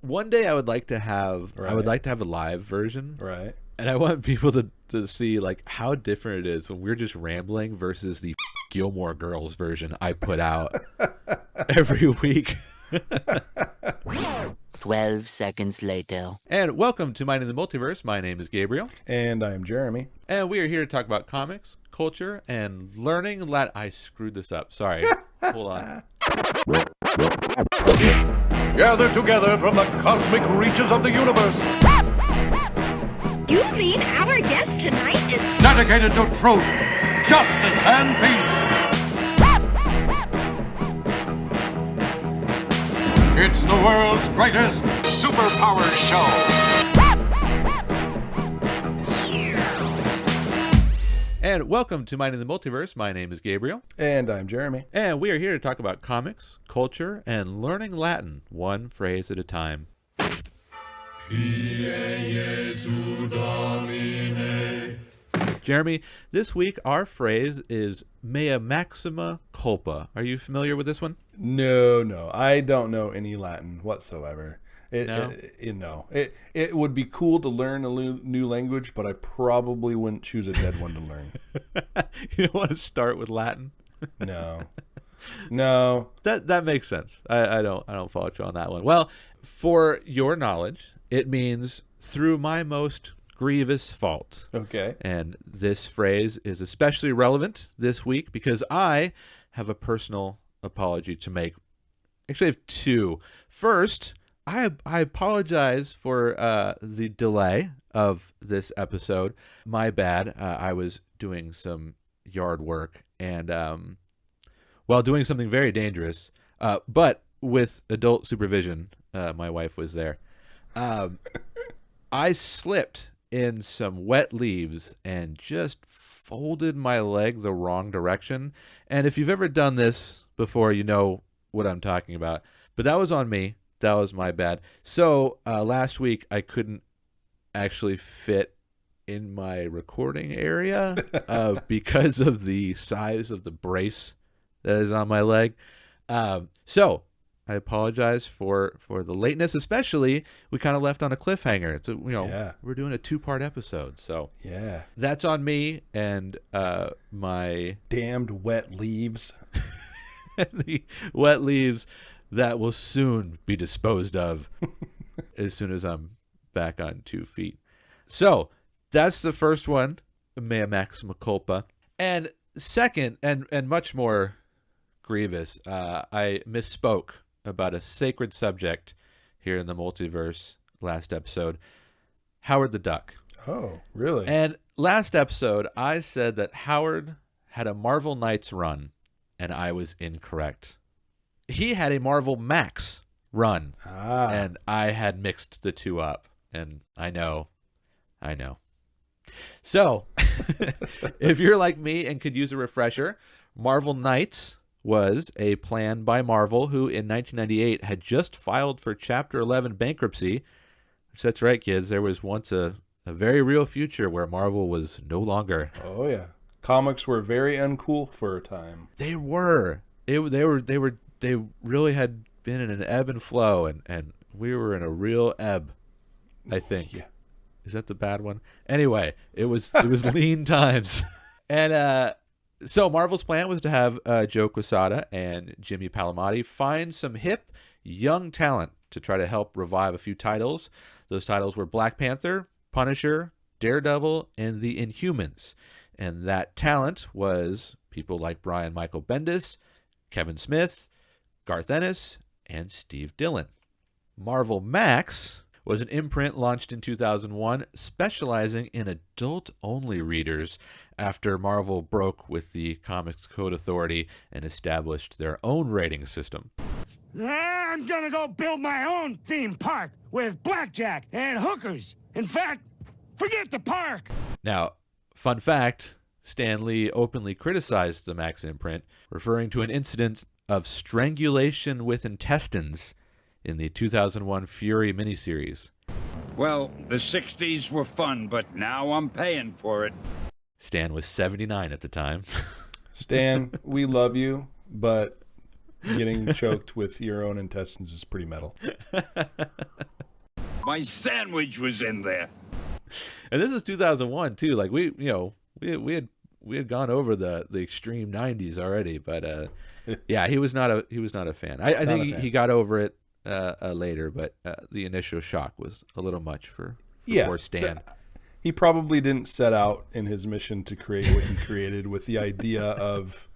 One day I would like to have Right. I would like to have a live version. Right. And I want people to see like how different it is when we're just rambling versus the Gilmore Girls version I put out every week. 12 seconds later. And welcome to Minding the Multiverse. My name is Gabriel. And I am Jeremy. And we are here to talk about comics, culture, and learning Latin. I screwed this up. Sorry. Hold on. Gathered together from the cosmic reaches of the universe. You mean our guest tonight is... Dedicated to truth, justice, and peace. It's the world's greatest superpower show. And welcome to Minding the Multiverse. My name is Gabriel. And I'm Jeremy. And we are here to talk about comics, culture, and learning Latin, one phrase at a time. Jeremy, this week our phrase is mea maxima culpa. Are you familiar with this one? No. I don't know any Latin whatsoever. No? It would be cool to learn a new language, but I probably wouldn't choose a dead one to learn. You don't want to start with Latin? No. That makes sense. I don't fault you on that one. Well, for your knowledge, it means through my most grievous fault. Okay. And this phrase is especially relevant this week because I have a personal apology to make. Actually, I have two. First, I apologize for the delay of this episode. My bad. I was doing some yard work and while doing something very dangerous, but with adult supervision. My wife was there. I slipped in some wet leaves and just folded my leg the wrong direction. And if you've ever done this before, you know what I'm talking about. But that was on me. That was my bad. So last week I couldn't actually fit in my recording area because of the size of the brace that is on my leg. So I apologize for the lateness, especially we kind of left on a cliffhanger. So, We're doing a 2-part episode. So yeah, that's on me and my damned wet leaves. the wet leaves that will soon be disposed of as soon as I'm back on 2 feet. So that's the first one, mea maxima culpa. And second, and much more grievous, I misspoke about a sacred subject here in the multiverse last episode. Howard the Duck. Oh, really? And last episode, I said that Howard had a Marvel Knights run, and I was incorrect. He had a Marvel Max run, and I had mixed the two up. And I know. So, if you're like me and could use a refresher, Marvel Knights was a plan by Marvel, who in 1998 had just filed for Chapter 11 bankruptcy. Which, that's right, kids. There was once a very real future where Marvel was no longer. Oh yeah, comics were very uncool for a time. They were. They really had been in an ebb and flow, and we were in a real ebb. I think. Yeah. Is that the bad one? Anyway, it was lean times, and so Marvel's plan was to have Joe Quesada and Jimmy Palmiotti find some hip, young talent to try to help revive a few titles. Those titles were Black Panther, Punisher, Daredevil, and The Inhumans. And that talent was people like Brian Michael Bendis, Kevin Smith, Garth Ennis, and Steve Dillon. Marvel Max was an imprint launched in 2001 specializing in adult-only readers after Marvel broke with the Comics Code Authority and established their own rating system. I'm gonna go build my own theme park with blackjack and hookers. In fact, forget the park. Now, fun fact, Stan Lee openly criticized the Max imprint, referring to an incident of strangulation with intestines in the 2001 Fury miniseries. Well, the 60s were fun, but now I'm paying for it. Stan was 79 at the time. Stan, we love you, but getting choked with your own intestines is pretty metal. my sandwich was in there. And this is 2001 too. Like we had gone over the extreme 90s already, but yeah, he was not a fan. I think he got over it later, but the initial shock was a little much for poor Stan. He probably didn't set out in his mission to create what he created with the idea of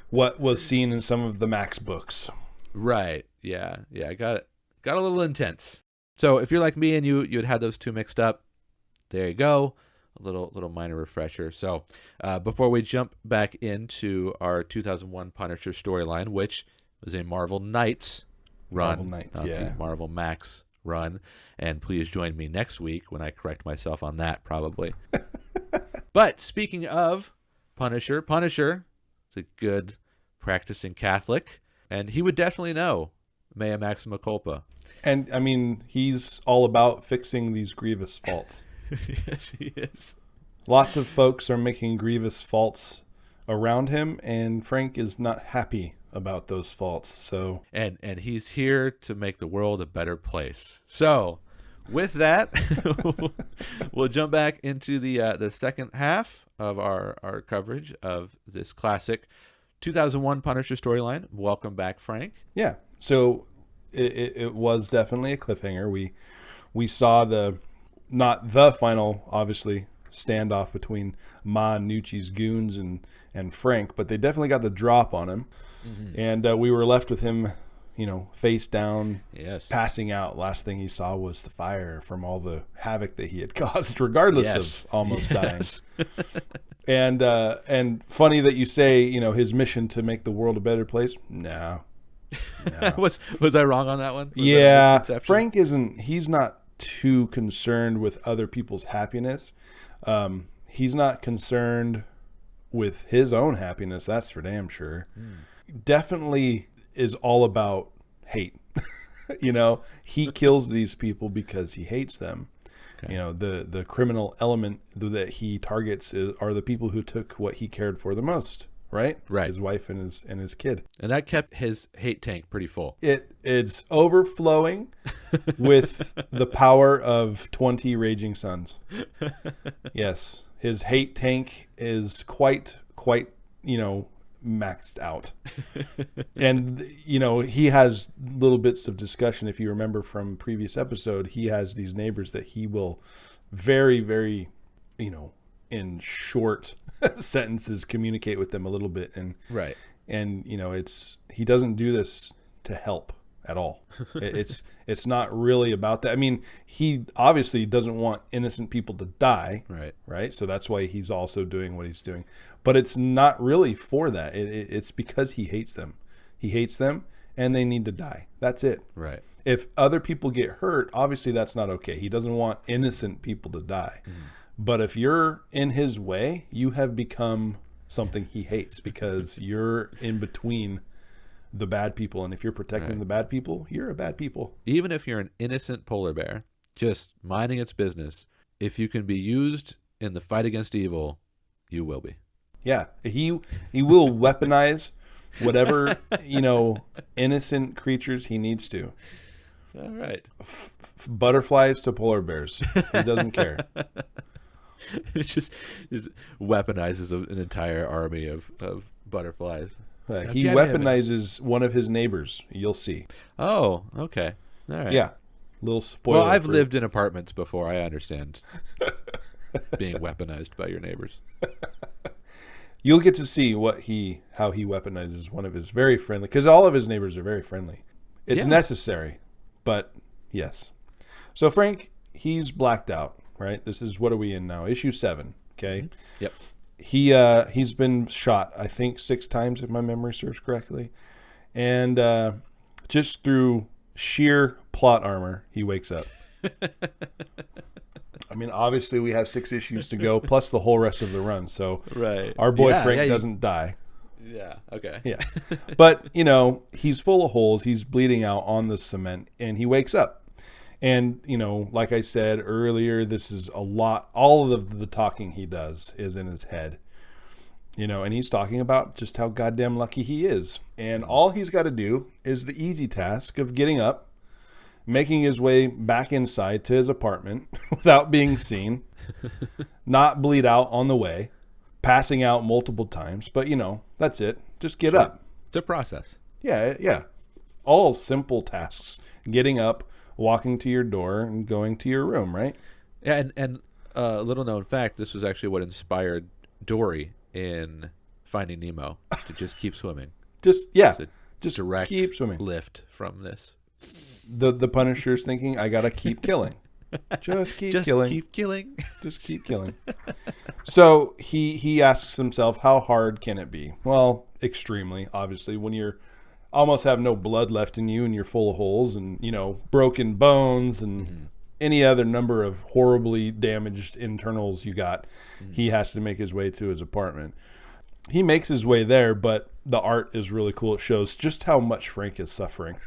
what was seen in some of the Max books. Right. Yeah. It got a little intense. So if you're like me and you had those two mixed up, there you go. A little minor refresher. So before we jump back into our 2001 Punisher storyline, which was a Marvel Knights run, Marvel Max run, and please join me next week when I correct myself on that, probably. But speaking of Punisher is a good practicing Catholic, and he would definitely know Mea Maxima Culpa. And I mean, he's all about fixing these grievous faults. Yes, he is. Lots of folks are making grievous faults around him, and Frank is not happy about those faults. So and he's here to make the world a better place. So with that, we'll jump back into the second half of our coverage of this classic 2001 Punisher storyline. Welcome back, Frank. Yeah. So it was definitely a cliffhanger. We saw not the final, obviously, standoff between Ma and Nucci's goons and Frank, but they definitely got the drop on him. Mm-hmm. And we were left with him, face down, passing out. Last thing he saw was the fire from all the havoc that he had caused, regardless of almost dying. And funny that you say, his mission to make the world a better place. No. Was I wrong on that one? Yeah. Frank he's not too concerned with other people's happiness. He's not concerned with his own happiness. That's for damn sure. Definitely is all about hate. He kills these people because he hates them. Okay. The criminal element that he targets are the people who took what he cared for the most. Right. His wife and his kid. And that kept his hate tank pretty full. It's overflowing with the power of 20 raging suns. Yes. His hate tank is quite, maxed out. And, he has little bits of discussion. If you remember from previous episode, he has these neighbors that he will very, very, in short sentences communicate with them a little bit. And he doesn't do this to help at all. It's not really about that. I mean, he obviously doesn't want innocent people to die, right? So that's why he's also doing what he's doing. But it's not really for that. It's because he hates them. He hates them, and they need to die. That's it. Right. If other people get hurt, obviously that's not okay. He doesn't want innocent people to die. But if you're in his way, you have become something he hates because you're in between the bad people. And if you're protecting the bad people, you're a bad people. Even if you're an innocent polar bear, just minding its business, if you can be used in the fight against evil, you will be. Yeah. He will weaponize whatever, innocent creatures he needs to. All right. Butterflies to polar bears. He doesn't care. It just weaponizes an entire army of butterflies. He weaponizes one of his neighbors. You'll see. Oh, okay. All right. Yeah. Little spoiler. Well, I've lived in apartments before. I understand being weaponized by your neighbors. You'll get to see how he weaponizes one of his very friendly, because all of his neighbors are very friendly. It's necessary, but yes. So Frank, he's blacked out, right? What are we in now? Issue 7. Okay. Mm-hmm. Yep. He's been shot, I think 6 times if my memory serves correctly. And just through sheer plot armor, he wakes up. I mean, obviously we have 6 issues to go, plus the whole rest of the run. So our boy Frank doesn't die. Yeah, okay. Yeah. But, he's full of holes. He's bleeding out on the cement, and he wakes up. And, like I said earlier, this is a lot. All of the talking he does is in his head, and he's talking about just how goddamn lucky he is. And all he's got to do is the easy task of getting up making his way back inside to his apartment without being seen, not bleed out on the way, passing out multiple times. But, that's it. Just get up. It's a process. Yeah. All simple tasks. Getting up, walking to your door, and going to your room, right? Yeah, and a little known fact, this was actually what inspired Dory in Finding Nemo to just keep swimming. Just Direct keep swimming. lift from this. The Punisher's thinking, I gotta keep killing. Just keep killing. Keep killing. Just keep killing. So he asks himself, how hard can it be? Well, extremely, obviously, when you're almost have no blood left in you and you're full of holes and, broken bones and any other number of horribly damaged internals you got. He has to make his way to his apartment. He makes his way there, but the art is really cool. It shows just how much Frank is suffering.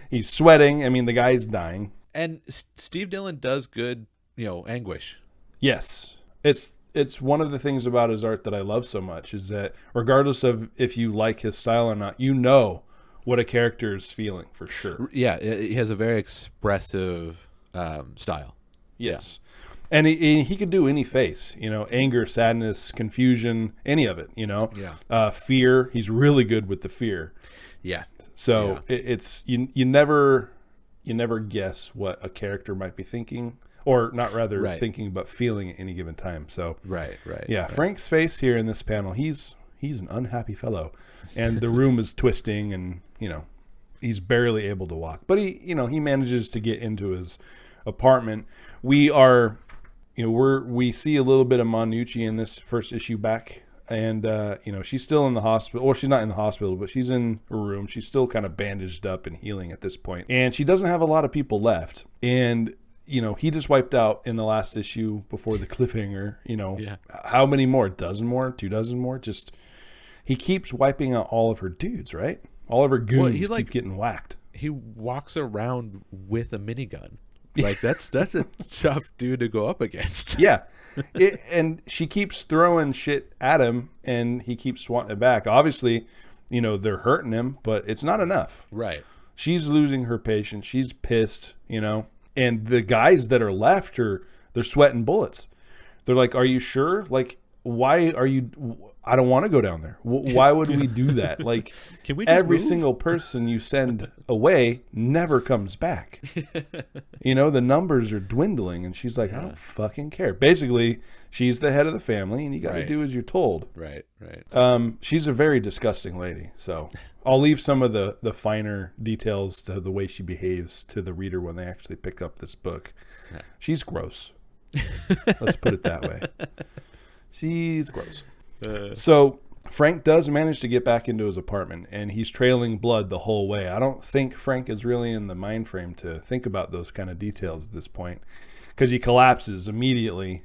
He's sweating. I mean, the guy's dying. And Steve Dillon does good, anguish. Yes. It's one of the things about his art that I love so much is that regardless of if you like his style or not, what a character is feeling for sure. Yeah, he has a very expressive style. Yes. And he could do any face, anger, sadness, confusion, any of it, Yeah. Fear. He's really good with the fear. Yeah. So it's you never guess what a character might be thinking, or not rather thinking, but feeling at any given time. So Right. Yeah, Right. Frank's face here in this panel, he's an unhappy fellow, and the room is twisting, and he's barely able to walk, but he manages to get into his apartment. We are, we see a little bit of Monucci in this first issue back. And, she's still in the hospital. Or she's not in the hospital, but she's in her room. She's still kind of bandaged up and healing at this point. And she doesn't have a lot of people left. And, he just wiped out in the last issue before the cliffhanger, how many more? 12 more? 24 more? Just, he keeps wiping out all of her dudes, right? All of her goons keep getting whacked. He walks around with a minigun. Like, that's a tough dude to go up against. Yeah. And she keeps throwing shit at him, and he keeps swatting it back. Obviously, they're hurting him, but it's not enough. Right. She's losing her patience. She's pissed, and the guys that are left they're sweating bullets. They're like, are you sure? Like, why are you... I don't want to go down there. Why would we do that? Like, Can we just every move? single person you send away never comes back. The numbers are dwindling, and she's like, I don't fucking care. Basically, she's the head of the family, and you got to do as you're told. Right. She's a very disgusting lady. So I'll leave some of the finer details to the way she behaves to the reader when they actually pick up this book. Yeah. She's gross. Let's put it that way. She's gross. So Frank does manage to get back into his apartment, and he's trailing blood the whole way. I don't think Frank is really in the mind frame to think about those kind of details at this point, because he collapses immediately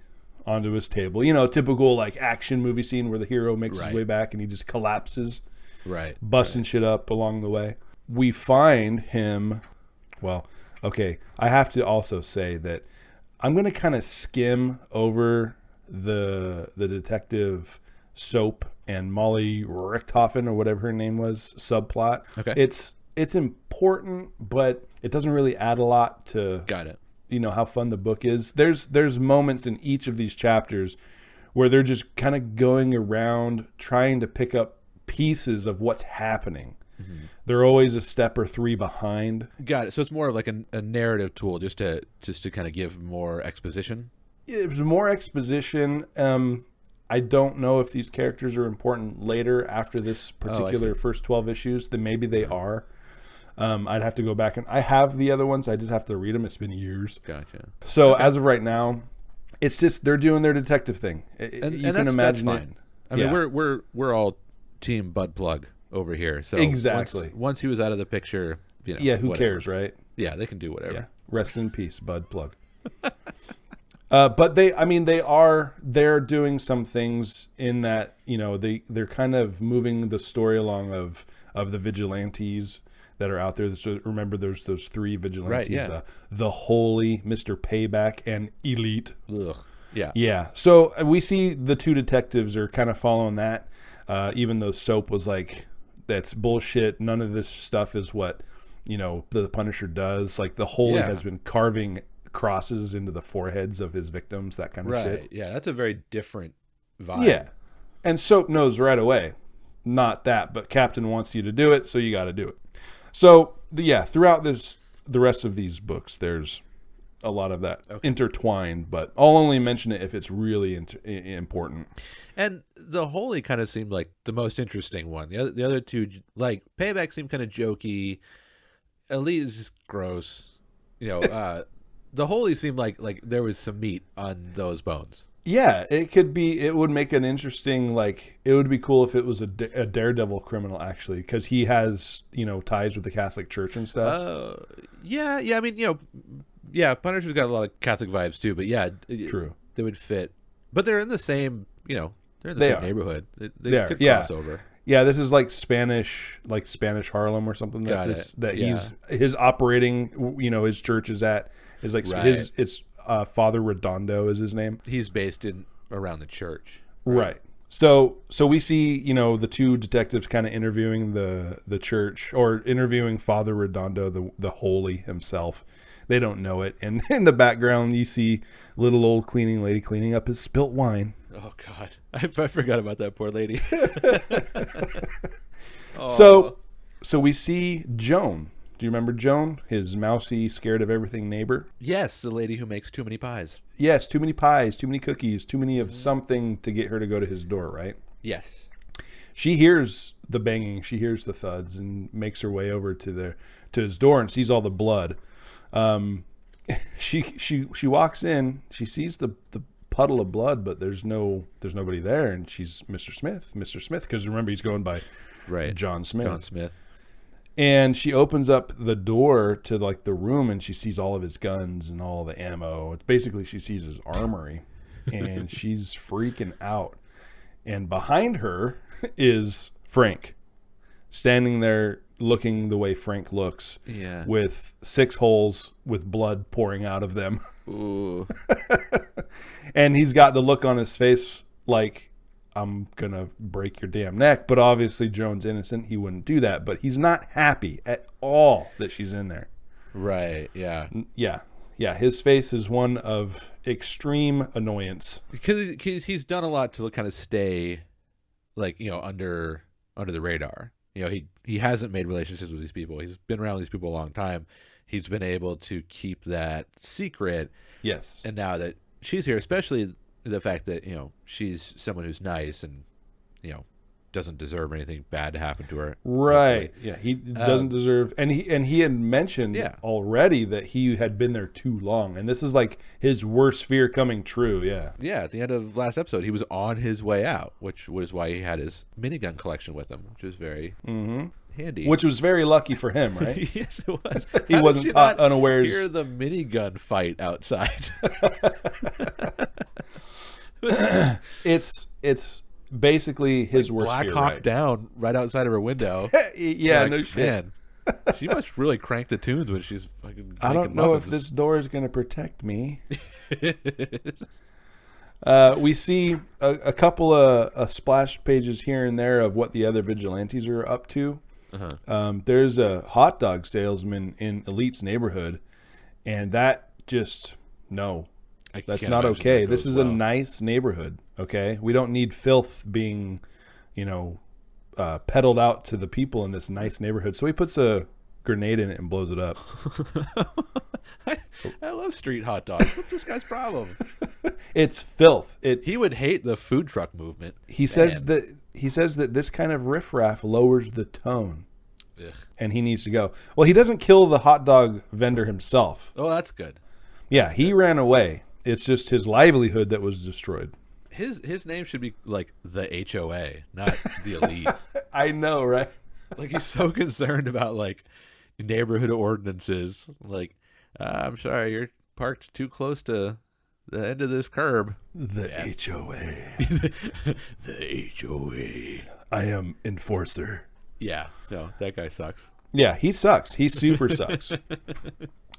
onto his table. Typical like action movie scene where the hero makes his way back and he just collapses, busting shit up along the way. We find him. Well, okay, I have to also say that I'm going to kind of skim over the detective Soap and Molly Richthofen, or whatever her name was, subplot. Okay. It's important, but it doesn't really add a lot to Got it. How fun the book is. There's moments in each of these chapters where they're just kind of going around trying to pick up pieces of what's happening. Mm-hmm. They're always a step or three behind. Got it. So it's more of like a narrative tool, just to kind of give more exposition. It was more exposition. I don't know if these characters are important later after this particular first 12 issues. Then maybe they are. I'd have to go back, and I have the other ones. I just have to read them. It's been years. Gotcha. So as of right now, it's just they're doing their detective thing. You can imagine that's it. fine. I mean, we're all team Bud Plug over here. So exactly. Once he was out of the picture, who whatever. cares, right? Yeah, they can do whatever. Yeah. Rest in peace, Bud Plug. But they're doing some things in that, they're kind of moving the story along of the vigilantes that are out there. So remember, there's those three vigilantes, the Holy, Mr. Payback, and Elite. Ugh. Yeah. Yeah. So we see the two detectives are kind of following that, even though Soap was like, that's bullshit. None of this stuff is what the Punisher does. Like the Holy has been carving crosses into the foreheads of his victims, that kind of shit. Yeah, that's a very different vibe. Yeah. And Soap knows right away, not that, but Captain wants you to do it, so you got to do it. So, throughout the rest of these books, there's a lot of that intertwined, but I'll only mention it if it's really important. And the Holy kind of seemed like the most interesting one. The other two, like Payback, seemed kind of jokey. Elite is just gross. The Holy seemed like there was some meat on those bones. Yeah, it would make an interesting, it would be cool if it was a daredevil criminal, actually, because he has, ties with the Catholic Church and stuff. Yeah, I mean, Punisher's got a lot of Catholic vibes too, but True. They would fit. But they're in the same, they're in the same neighborhood. They could cross over. Yeah, this is like Spanish Harlem or something he's operating, his church is at. Is like it's Father Redondo is his name. He's based around the church. Right. So we see, the two detectives kind of interviewing the church, or interviewing Father Redondo, the Holy himself. They don't know it. And in the background, you see little old cleaning lady cleaning up his spilt wine. Oh, God. I forgot about that poor lady. So we see Joan. Do you remember Joan? His mousy, scared of everything neighbor? Yes, the lady who makes too many pies. Yes, too many pies, too many cookies, too many of something to get her to go to his door, right? Yes. She hears the banging, she hears the thuds, and makes her way over to his door and sees all the blood. She walks in, she sees the puddle of blood, but there's nobody there, and she's Mr. Smith, because remember he's going by John Smith. And she opens up the door to the room, and she sees all of his guns and all the ammo. It's basically, she sees his armory, and she's freaking out. And behind her is Frank, standing there looking the way Frank looks, with 6 holes with blood pouring out of them. Ooh. And he's got the look on his face like, I'm going to break your damn neck. But obviously Joan's innocent. He wouldn't do that. But he's not happy at all that she's in there. Right, yeah. Yeah, his face is one of extreme annoyance. Because he's done a lot to kind of stay, under the radar. He hasn't made relationships with these people. He's been around these people a long time. He's been able to keep that secret. Yes. And now that she's here, especially the fact that, she's someone who's nice and, doesn't deserve anything bad to happen to her. Right. Yeah, he doesn't deserve. And he had mentioned already that he had been there too long. And this is his worst fear coming true. Yeah. Yeah. At the end of last episode, he was on his way out, which was why he had his minigun collection with him, which was very handy. Which was very lucky for him, right? Yes, it was. He wasn't caught unawares. Hear the minigun fight outside. It's basically his worst Black fear. Hawk Down right outside of her window. Yeah, no shit. Man, she must really crank the tunes when she's fucking. I don't know if this door is going to protect me. We see a couple of splash pages here and there of what the other vigilantes are up to. There's a hot dog salesman in Elite's neighborhood, and that just that's not okay. This is a nice neighborhood. Okay, we don't need filth being, peddled out to the people in this nice neighborhood. So he puts a grenade in it and blows it up. I love street hot dogs. What's this guy's problem? It's filth. He would hate the food truck movement. He says that this kind of riffraff lowers the tone. Ugh. And he needs to go. Well, he doesn't kill the hot dog vendor himself. Oh, that's good. Yeah, he ran away. It's just his livelihood that was destroyed. His name should be the HOA, not the Elite. I know, right? He's so concerned about neighborhood ordinances. I'm sorry, you're parked too close to the end of this curb. The HOA. The HOA. I am enforcer. Yeah, no, that guy sucks. Yeah, he sucks. He super sucks.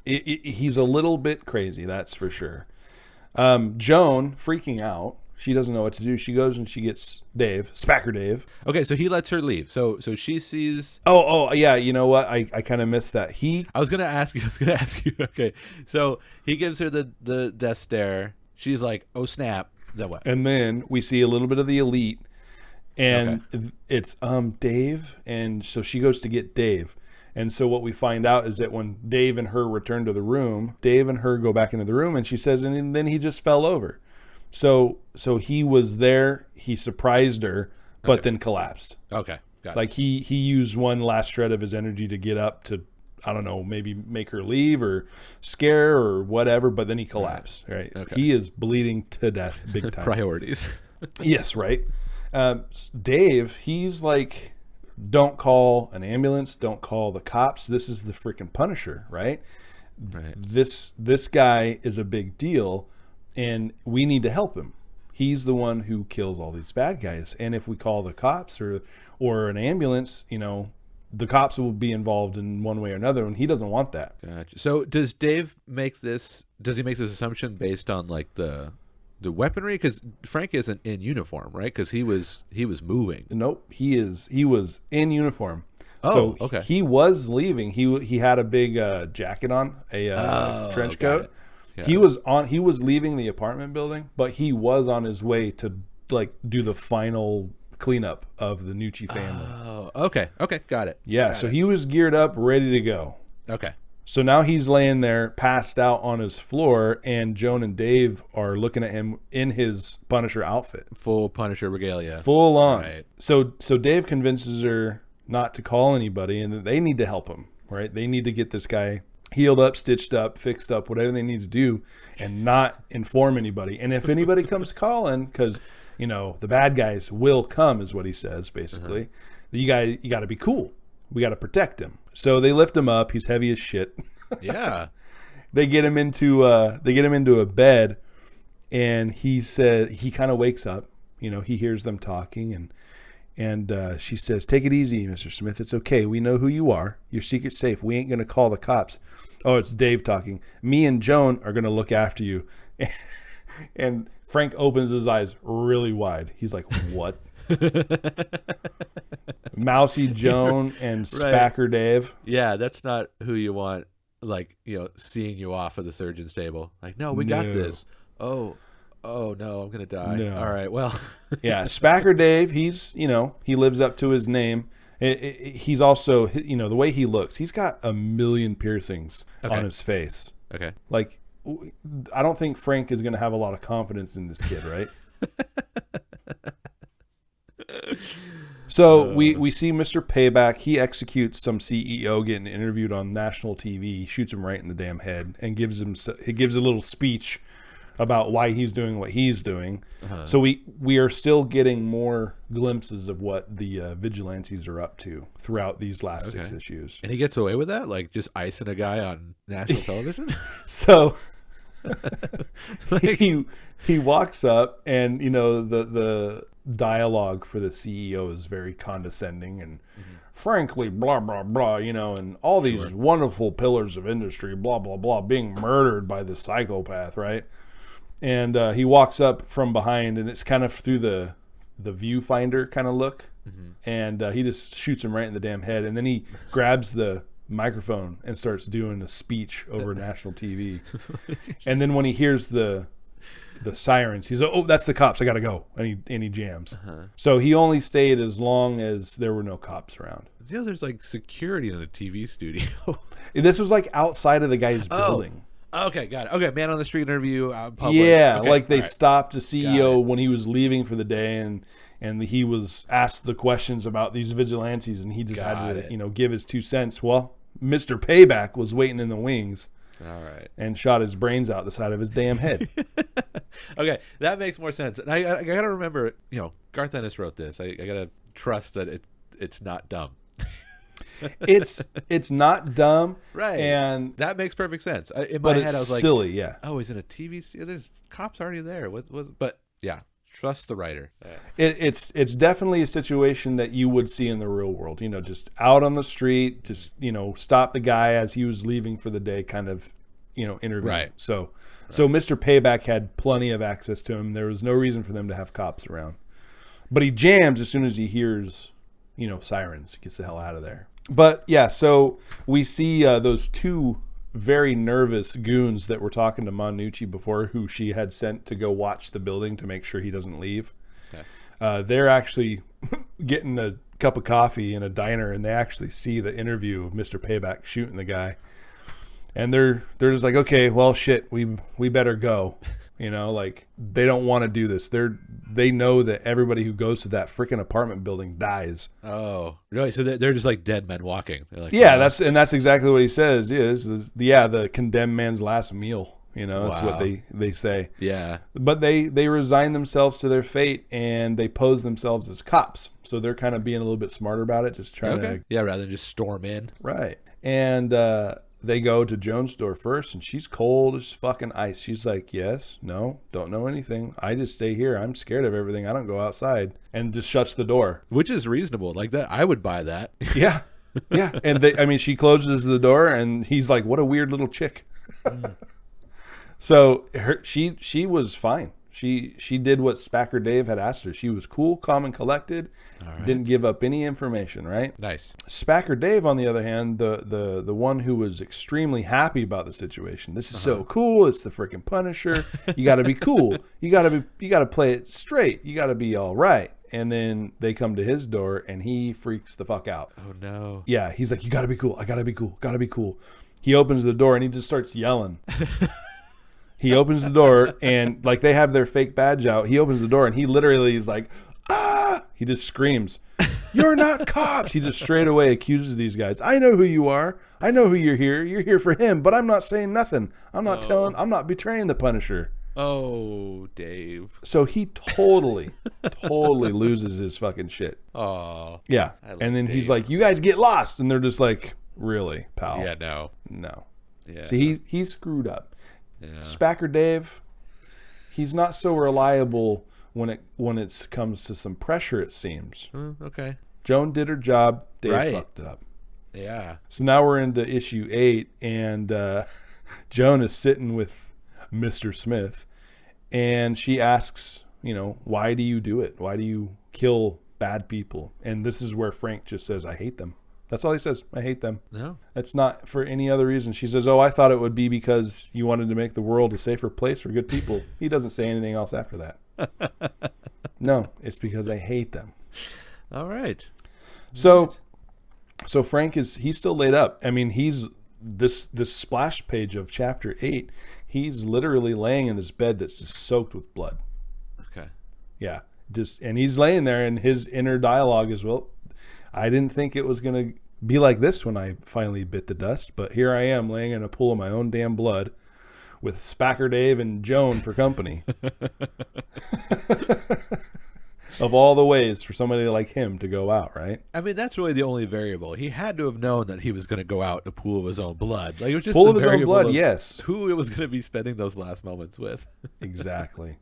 He's a little bit crazy, that's for sure. Joan, freaking out, She doesn't know what to do. She goes and she gets Dave, Spacker Dave. Okay, so he lets her leave. So she sees. Oh yeah. You know what? I kind of missed that. I was gonna ask you. Okay, so he gives her the death stare. She's like, "Oh snap!" Then what? And then we see a little bit of the elite, and it's Dave, and so she goes to get Dave. And so what we find out is that when Dave and her return to the room, Dave and her go back into the room, and she says, and then he just fell over. So he was there, he surprised her, but then collapsed. Okay, got it. Like he used one last shred of his energy to get up to, I don't know, maybe make her leave or scare or whatever, but then he collapsed, right? Okay. He is bleeding to death big time. Priorities. Yes, right. Dave, he's like, don't call an ambulance, don't call the cops. This is the freaking Punisher, right? Right. This guy is a big deal, and we need to help him. He's the one who kills all these bad guys, and if we call the cops or an ambulance, you know, the cops will be involved in one way or another, and he doesn't want that. Gotcha. So does Dave make this? Does he make this assumption based on like the weaponry? Because Frank isn't in uniform, right? Because he was moving. Nope, he was in uniform. Oh, so okay. He was leaving. He had a big jacket on, a trench coat. He was leaving the apartment building, but he was on his way to like do the final cleanup of the Nucci family. Oh, okay, got it. Yeah, Got so it. he was geared up, ready to go. Okay. So now he's laying there, passed out on his floor, and Joan and Dave are looking at him in his Punisher outfit, Full Punisher regalia. full on. Right. So Dave convinces her not to call anybody, and that they need to help him. Right? They need to get this guy healed up, stitched up, fixed up, whatever they need to do, and not inform anybody. And if anybody comes calling, because you know the bad guys will come, is what he says basically. You got to be cool. We got to protect him. So they lift him up. He's heavy as shit. Yeah. They get him into a bed, and he said he kind of wakes up. You know, he hears them talking, and she says, "Take it easy, Mr. Smith. It's okay. We know who you are. Your secret's safe. We ain't gonna call the cops." Oh, it's Dave talking. "Me and Joan are gonna look after you." And Frank opens his eyes really wide. He's like, "What?" Mousy Joan and Spacker Dave. Yeah, that's not who you want. Like, you know, seeing you off of the surgeon's table. Like, no, we got No. this. Oh no, I'm gonna die. No. All right, well. Yeah, Spacker Dave. He's, you know, he lives up to his name. He's also, you know, the way he looks. He's got a million piercings on his face. Okay. Like, I don't think Frank is going to have a lot of confidence in this kid, right? So we see Mr. Payback. He executes some CEO getting interviewed on national TV. He shoots him right in the damn head and gives a little speech about why he's doing what he's doing. So we are still getting more glimpses of what the vigilantes are up to throughout these last 6 issues. And he gets away with that? Like just icing a guy on national television? So he walks up, and you know the dialogue for the CEO is very condescending and frankly blah blah blah, you know, and all these wonderful pillars of industry blah blah blah being murdered by the psychopath, right? And he walks up from behind, and it's kind of through the viewfinder kind of look, and he just shoots him right in the damn head, and then he grabs the microphone and starts doing a speech over national TV. And then when he hears the sirens, he's like, "Oh, that's the cops, I gotta go," and he jams. So he only stayed as long as there were no cops around. You know, there's like security in a TV studio. This was like outside of the guy's building. Okay, got it. Okay, man on the street interview, public. Yeah, Okay, like they all right. stopped the CEO when he was leaving for the day, and he was asked the questions about these vigilantes, and he just Got had to, it. you know, give his 2 cents. Well, Mr. Payback was waiting in the wings All right. and shot his brains out the side of his damn head. Okay, that makes more sense. And I gotta remember, you know, Garth Ennis wrote this. I gotta trust that it's not dumb. It's not dumb, Right. And That makes perfect sense. In but my it's head, I was like, silly, yeah. oh, he's in a TV studio. There's cops already there. What was? But yeah, trust the writer. It's definitely a situation that you would see in the real world. You know, just out on the street, just, you know, stop the guy as he was leaving for the day, kind of interview. Right. So Mr. Payback had plenty of access to him. There was no reason for them to have cops around. But he jams as soon as he hears, sirens. Gets the hell out of there. But yeah, so we see those two very nervous goons that were talking to Monucci before, who she had sent to go watch the building to make sure he doesn't leave. Okay. They're actually getting a cup of coffee in a diner, and they actually see the interview of Mr. Payback shooting the guy. And they're just like, okay, well, shit, we better go. Like, they don't want to do this. They know that everybody who goes to that freaking apartment building dies. Oh, really? So they're just like dead men walking. They're like, yeah, that's exactly what he says. Yeah, this is the condemned man's last meal. That's what they say. Yeah. But they resign themselves to their fate, and they pose themselves as cops. So they're kind of being a little bit smarter about it, just trying to. Yeah, rather than just storm in. Right. And they go to Joan's door first, and she's cold as fucking ice. She's like, yes, no, don't know anything. I just stay here. I'm scared of everything. I don't go outside. And just shuts the door. Which is reasonable. Like that, I would buy that. Yeah. Yeah. And she closes the door, and he's like, what a weird little chick. So she was fine. She did what Spacker Dave had asked her. She was cool, calm, and collected. Right. Didn't give up any information, right? Nice. Spacker Dave, on the other hand, the one who was extremely happy about the situation. This is so cool. It's the freaking Punisher. You got to be cool. You got to play it straight. You got to be all right. And then they come to his door, and he freaks the fuck out. Oh no. Yeah, he's like, you got to be cool. I got to be cool. Got to be cool. He opens the door, and he just starts yelling. He opens the door, and like they have their fake badge out. He opens the door, and he literally is like, ah! He just screams, "You're not cops!" He just straight away accuses these guys. I know who you are. I know who you're here. You're here for him, but I'm not saying nothing. I'm not betraying the Punisher. Oh, Dave. So he totally loses his fucking shit. Oh. Yeah. And then he's like, you guys get lost. And they're just like, really, pal? Yeah, no. Yeah. See, he's screwed up. Yeah. Spacker Dave, he's not so reliable when it comes to some pressure, it seems. Okay. Joan did her job. Dave fucked it up. Yeah. So now we're into issue 8, and Joan is sitting with Mr. Smith, and she asks, why do you do it? Why do you kill bad people? And this is where Frank just says, I hate them. That's all he says. I hate them. No. It's not for any other reason. She says, I thought it would be because you wanted to make the world a safer place for good people. He doesn't say anything else after that. No, it's because I hate them. All right. So Frank he's still laid up. I mean, he's this splash page of chapter 8. He's literally laying in this bed that's just soaked with blood. Okay. Yeah. And he's laying there, and his inner dialogue is, well, I didn't think it was going to be like this when I finally bit the dust, but here I am laying in a pool of my own damn blood with Spacker Dave and Joan for company. Of all the ways for somebody like him to go out, right? I mean, that's really the only variable. He had to have known that he was going to go out in a pool of his own blood. Like, it was just pool the of his own variable blood, of yes. Who it was going to be spending those last moments with. Exactly.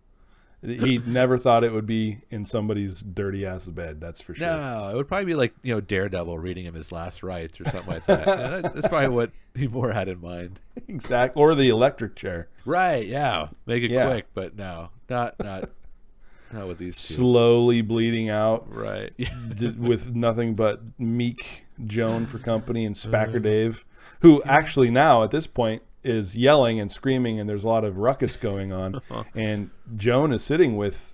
He never thought it would be in somebody's dirty ass bed. That's for sure. No, it would probably be like, Daredevil reading him his last rites or something like that. That's probably what he more had in mind. Exactly. Or the electric chair. Right. Yeah. Make it quick, but no, not with these two. Slowly bleeding out. Right. With nothing but meek Joan for company and Spacker Dave, who actually now at this point is yelling and screaming, and there's a lot of ruckus going on. And Joan is sitting with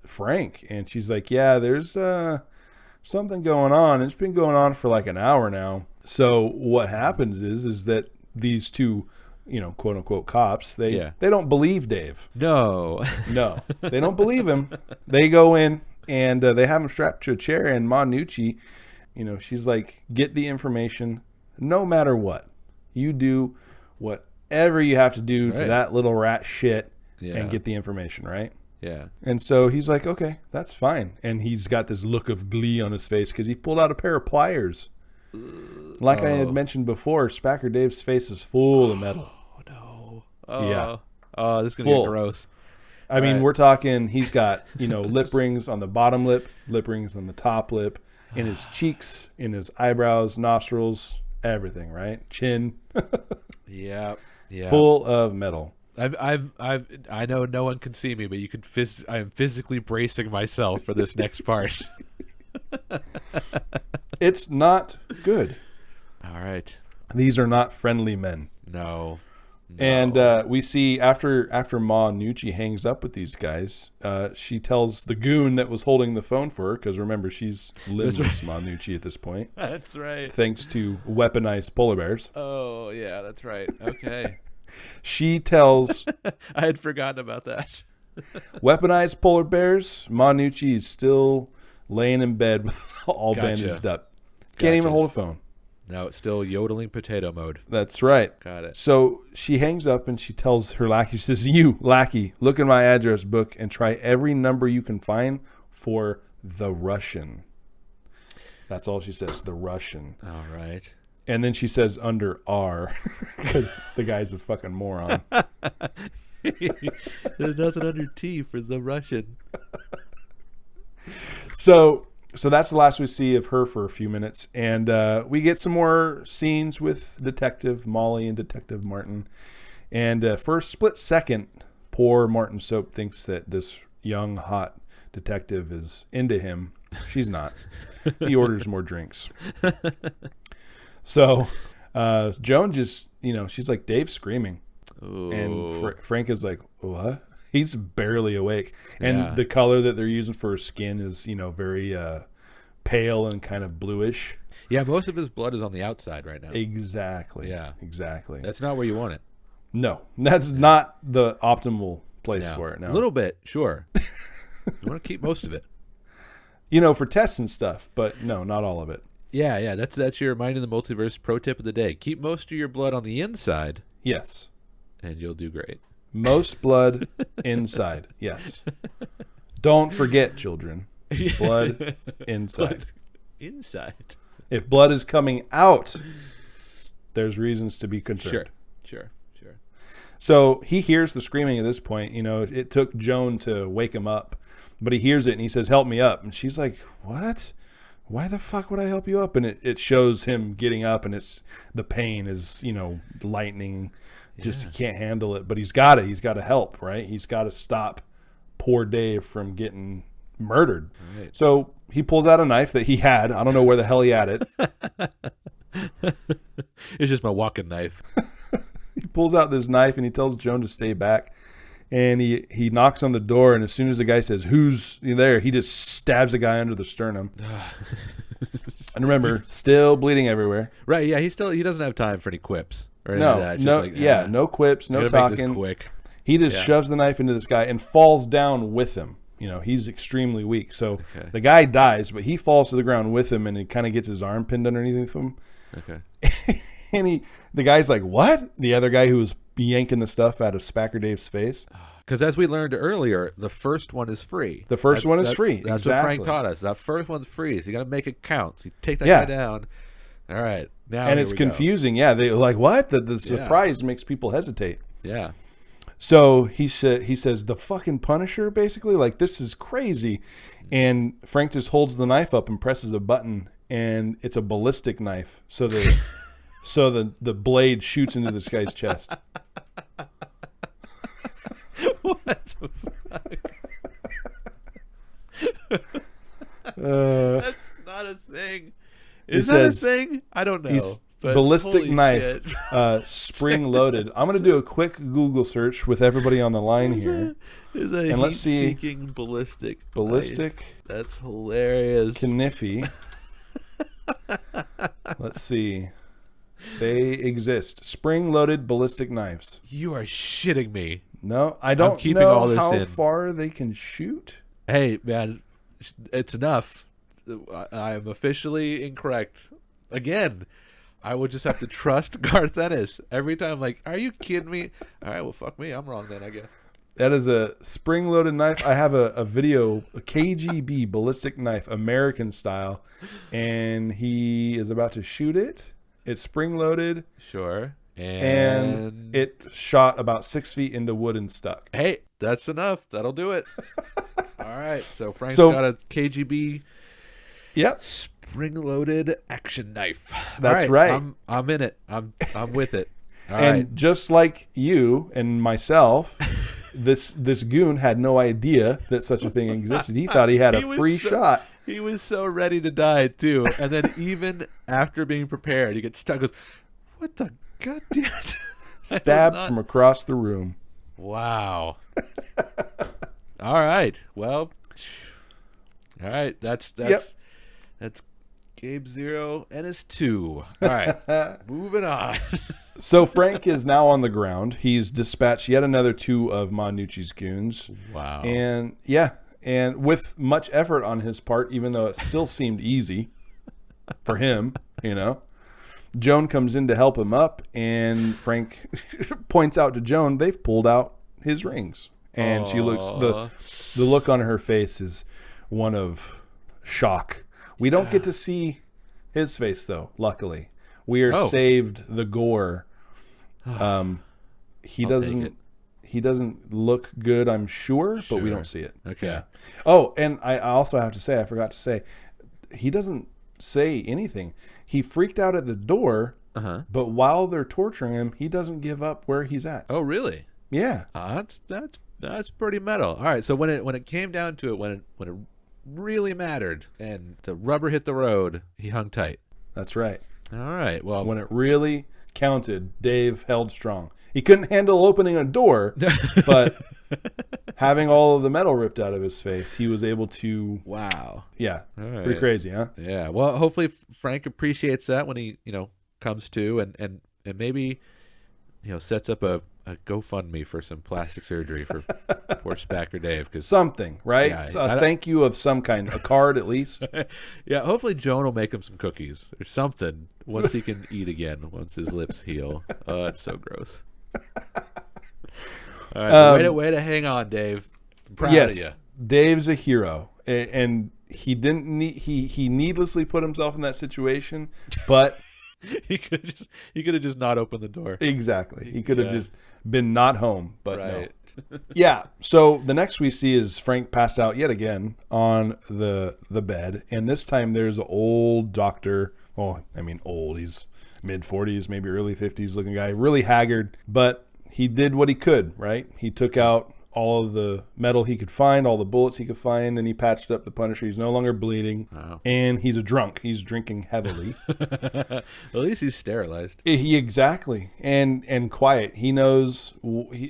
Frank, and she's like, yeah, there's something going on. It's been going on for like an hour now. So what happens is that these two, quote unquote cops, they don't believe Dave. No, they don't believe him. They go in, and they have him strapped to a chair, and Monucci, she's like, get the information no matter what. You do whatever you have to do to that little rat shit and get the information, right? Yeah. And so he's like, okay, that's fine. And he's got this look of glee on his face because he pulled out a pair of pliers. Like I had mentioned before, Spacker Dave's face is full of metal. Oh, no. Oh. Yeah. Oh, this is going to get gross. I mean, we're talking, he's got, lip rings on the bottom lip rings on the top lip, in his cheeks, in his eyebrows, nostrils, everything, right? Chin. Yeah. Yeah. full of metal. I know no one can see me, but you can. I am physically bracing myself for this next part. It's not good. All right. These are not friendly men. No. And we see after Ma Nucci hangs up with these guys, she tells the goon that was holding the phone for her, because remember, she's limbless Ma Nucci at this point. That's right. Thanks to weaponized polar bears. Oh, yeah, that's right. Okay. She tells I had forgotten about that. weaponized polar bears, Ma Nucci is still laying in bed with all bandaged up. Can't even hold a phone. No, it's still yodeling potato mode. That's right. Got it. So she hangs up and she tells her lackey, she says, "You, lackey, look in my address book and try every number you can find for the Russian." That's all she says, the Russian. All right. And then she says under R, because the guy's a fucking moron. There's nothing under T for the Russian. So that's the last we see of her for a few minutes. And we get some more scenes with Detective Molly and Detective Martin. And for a split second, poor Martin Soap thinks that this young, hot detective is into him. She's not. He orders more drinks. So Joan just, she's like, "Dave's screaming." Ooh. And Frank is like, "What?" He's barely awake. And the color that they're using for his skin is, very pale and kind of bluish. Yeah, most of his blood is on the outside right now. Exactly. Yeah. Exactly. That's not where you want it. No, that's not the optimal place for it. No. A little bit, sure. You want to keep most of it. For tests and stuff, but no, not all of it. Yeah. That's your Mind in the Multiverse pro tip of the day. Keep most of your blood on the inside. Yes. And you'll do great. Most blood inside. Yes. Don't forget, children. Blood inside. Blood inside. If blood is coming out, there's reasons to be concerned. Sure. So he hears the screaming at this point. It took Joan to wake him up, but he hears it and he says, "Help me up." And she's like, "What? Why the fuck would I help you up?" And it shows him getting up, and the pain is, lightning. Just he can't handle it, but he's got to help, right? He's got to stop poor Dave from getting murdered. Right. So he pulls out a knife that he had. I don't know where the hell he had it. It's just my walking knife. He pulls out this knife and he tells Joan to stay back. And he knocks on the door, and as soon as the guy says, "Who's there?" he just stabs the guy under the sternum. And remember, still bleeding everywhere. Right? Yeah. He doesn't have time for any quips or anything like that. No quips, no talking. Make this quick. He just shoves the knife into this guy and falls down with him. He's extremely weak. So the guy dies, but he falls to the ground with him, and he kind of gets his arm pinned underneath him. Okay. And the guy's like, "What?" The other guy who was yanking the stuff out of Spacker Dave's face. Because as we learned earlier, the first one is free. The first one is free. That's exactly what Frank taught us. That first one's free. So you got to make it count. So you take that guy down. All right. Now and it's confusing. Yeah. They're like, what? The surprise makes people hesitate. Yeah. So he says, "The fucking Punisher," basically. Like, this is crazy. And Frank just holds the knife up and presses a button, and it's a ballistic knife. So the blade shoots into this guy's chest. What the fuck? That's not a thing. Is that a thing? I don't know. Ballistic knife, spring loaded. I'm going to do a quick Google search with everybody on the line here. And let's see. Ballistic. Ballistic. That's hilarious. Kniffy. Let's see. They exist. Spring-loaded ballistic knives. You are shitting me. No, I don't know how far they can shoot. Hey, man, it's enough. I am officially incorrect. Again, I would just have to trust Garth Ennis. Every time, like, are you kidding me? All right, well, fuck me. I'm wrong then, I guess. That is a spring-loaded knife. I have a video, a KGB ballistic knife, American style, and he is about to shoot it. It's spring-loaded. Sure. And it shot about 6 feet into wood and stuck. Hey, that's enough. That'll do it. All right. So Frank's got a KGB spring-loaded action knife. That's right. I'm in it. I'm with it. All and right. just like you and myself, this goon had no idea that such a thing existed. He thought he had a free shot. He was so ready to die too, and then even after being prepared, he gets stuck. Goes, what the goddamn? Stabbed from across the room. Wow. All right. Well. All right. That's Gabe 0 and his 2. All right. Moving on. So Frank is now on the ground. He's dispatched yet another 2 of Monucci's goons. Wow. And with much effort on his part, even though it still seemed easy for him, Joan comes in to help him up, and Frank points out to Joan they've pulled out his rings. And she looks, the look on her face is one of shock. We don't get to see his face, though, luckily. We are saved the gore. He doesn't look good, I'm sure, but we don't see it. Okay. Yeah. Oh, and I also have to say, I forgot to say, he doesn't say anything. He freaked out at the door, but while they're torturing him, he doesn't give up where he's at. Oh, really? Yeah. That's pretty metal. All right. So when it came down to it, when it really mattered and the rubber hit the road, he hung tight. That's right. All right. Well, when it really counted, Dave held strong. He couldn't handle opening a door, but having all of the metal ripped out of his face, he was able to. Wow. Yeah. All right. Pretty crazy, huh? Yeah. Well, hopefully Frank appreciates that when he, comes to and maybe, sets up a GoFundMe for some plastic surgery for poor Spacker Dave. Something, right? Yeah, So a thank you of some kind, a card at least. Yeah, hopefully Joan will make him some cookies or something once he can eat again, once his lips heal. Oh, that's so gross. All right, way to hang on, Dave. I'm proud of you. Dave's a hero, and he didn't he needlessly put himself in that situation, but he could have just not opened the door. Exactly. He could have just been not home, but right. no. Yeah. So the next we see is Frank passed out yet again on the bed, and this time there's an old doctor. Oh, I mean old. He's mid-40s, maybe early 50s looking guy, really haggard, but he did what he could, right? He took out all of the metal he could find, all the bullets he could find, and he patched up the Punisher. He's no longer bleeding, and he's a drunk. He's drinking heavily. At least he's sterilized. Exactly, and quiet. He knows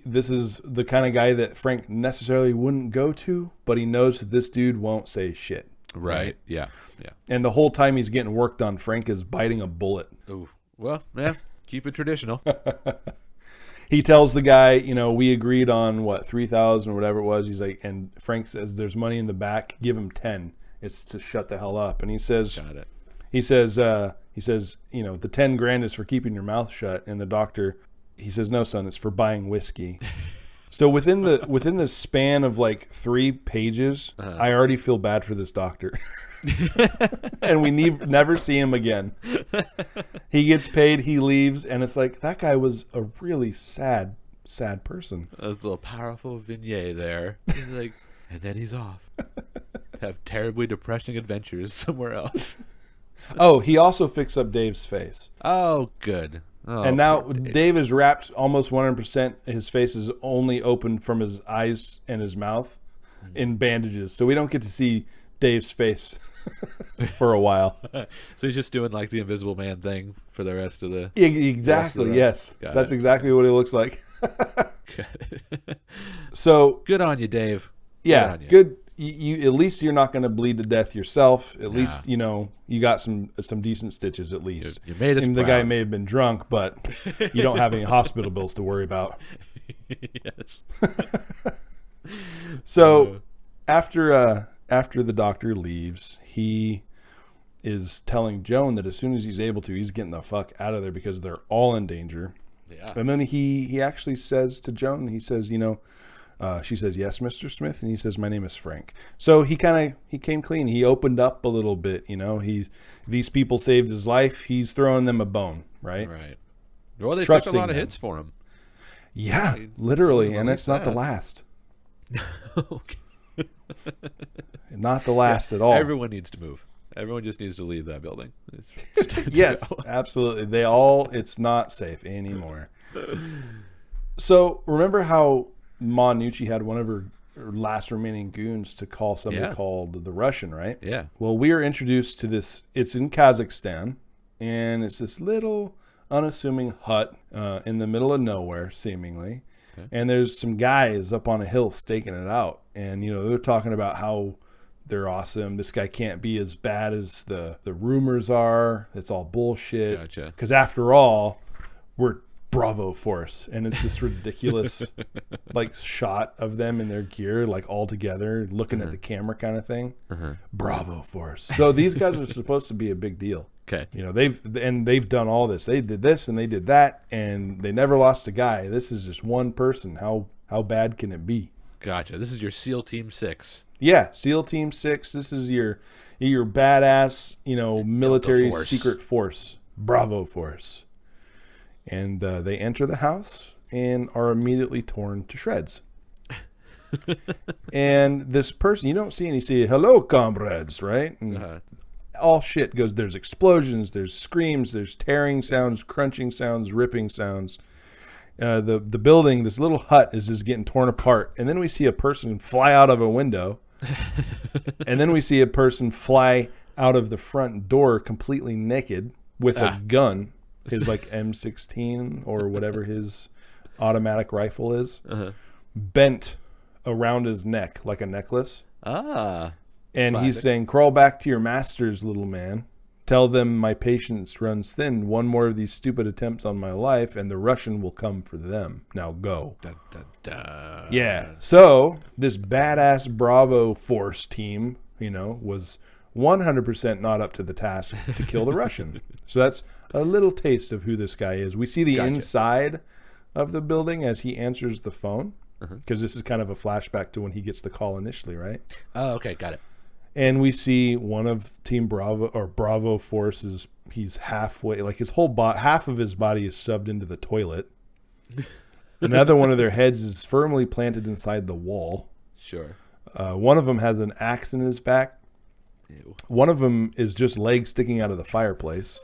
this is the kind of guy that Frank necessarily wouldn't go to, but he knows that this dude won't say shit. Right. Yeah. And the whole time he's getting worked on, Frank is biting a bullet. Ooh. Well, yeah, keep it traditional. He tells the guy, we agreed on what, 3,000 or whatever it was. He's like, and Frank says, there's money in the back. Give him 10. It's to shut the hell up. And he says, Got it. He says, the 10 grand is for keeping your mouth shut. And the doctor, he says, no, son, it's for buying whiskey. So within the span of like 3 pages, I already feel bad for this doctor. And we never see him again. He gets paid, he leaves, and it's like, that guy was a really sad person. That's a little powerful vignette there. He's like, and then he's off. Have terribly depressing adventures somewhere else. Oh, he also fixed up Dave's face. Oh, good. Oh, and now Dave is wrapped almost 100%. His face is only open from his eyes and his mouth in bandages. So we don't get to see Dave's face for a while. So he's just doing like the Invisible Man thing for the rest of the... Exactly, yes. That's exactly what it looks like. Good. So... Good on you, Dave. Yeah, good. You at least you're not going to bleed to death yourself. At least, you got some decent stitches at least. You made us and proud. The guy may have been drunk, but you don't have any hospital bills to worry about. Yes. So after the doctor leaves, he is telling Joan that as soon as he's able to, he's getting the fuck out of there because they're all in danger. Yeah. And then he actually says to Joan, he says, she says, yes, Mr. Smith. And he says, my name is Frank. So he came clean. He opened up a little bit, these people saved his life. He's throwing them a bone, right? Right. Well, they Trusting took a lot of them. hits for him. Yeah, literally. And it's not the last. Okay. Not the last at all. Everyone needs to move. Everyone just needs to leave that building. Yes, absolutely. It's not safe anymore. So remember how Ma Nucci had one of her last remaining goons to call somebody called the Russian, right? Yeah. Well, we are introduced to this. It's in Kazakhstan, and it's this little unassuming hut in the middle of nowhere, seemingly. Okay. And there's some guys up on a hill staking it out, and they're talking about how they're awesome. This guy can't be as bad as the rumors are. It's all bullshit. Gotcha. Because after all, we're Bravo Force, and it's this ridiculous like shot of them in their gear, like all together looking at the camera kind of thing. Bravo Force. So these guys are supposed to be a big deal. Okay. They've done all this. They did this and they did that, and they never lost a guy. This is just one person. How bad can it be? Gotcha. This is your SEAL Team 6. Yeah, SEAL Team 6. This is your badass, military secret force, Bravo Force. And they enter the house and are immediately torn to shreds. And this person, you don't see any, say, hello, comrades, right? And all shit goes, there's explosions, there's screams, there's tearing sounds, crunching sounds, ripping sounds. The building, this little hut is just getting torn apart. And then we see a person fly out of a window. And then we see a person fly out of the front door completely naked with a gun. His like M16 or whatever his automatic rifle is, bent around his neck like a necklace. And classic. He's saying, crawl back to your masters, little man. Tell them my patience runs thin. One more of these stupid attempts on my life, and the Russian will come for them. Now go. Dun, dun, dun. Yeah. So this badass Bravo Force team, was 100% not up to the task to kill the Russian. So that's a little taste of who this guy is. We see the inside of the building as he answers the phone, because this is kind of a flashback to when he gets the call initially, right? Oh, okay, got it. And we see one of Team Bravo or Bravo Forces. He's halfway, like his whole half of his body is shoved into the toilet. Another one of their heads is firmly planted inside the wall. Sure. One of them has an axe in his back. Ew. One of them is just legs sticking out of the fireplace.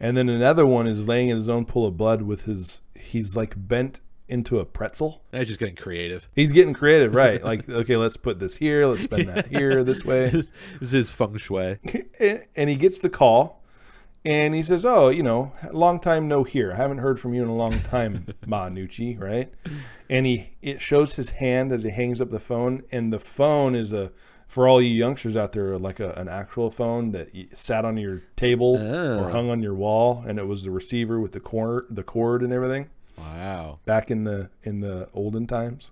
And then another one is laying in his own pool of blood with he's like bent into a pretzel. He's just getting creative. He's getting creative, right? Like, okay, let's put this here. Let's spend that here, this way. This is his feng shui. And he gets the call and he says, oh, long time no hear. I haven't heard from you in a long time, Ma Nucci, right? And it shows his hand as he hangs up the phone. And the phone is for all you youngsters out there, like an actual phone that sat on your table or hung on your wall, and it was the receiver with the cord and everything. Wow! Back in the olden times,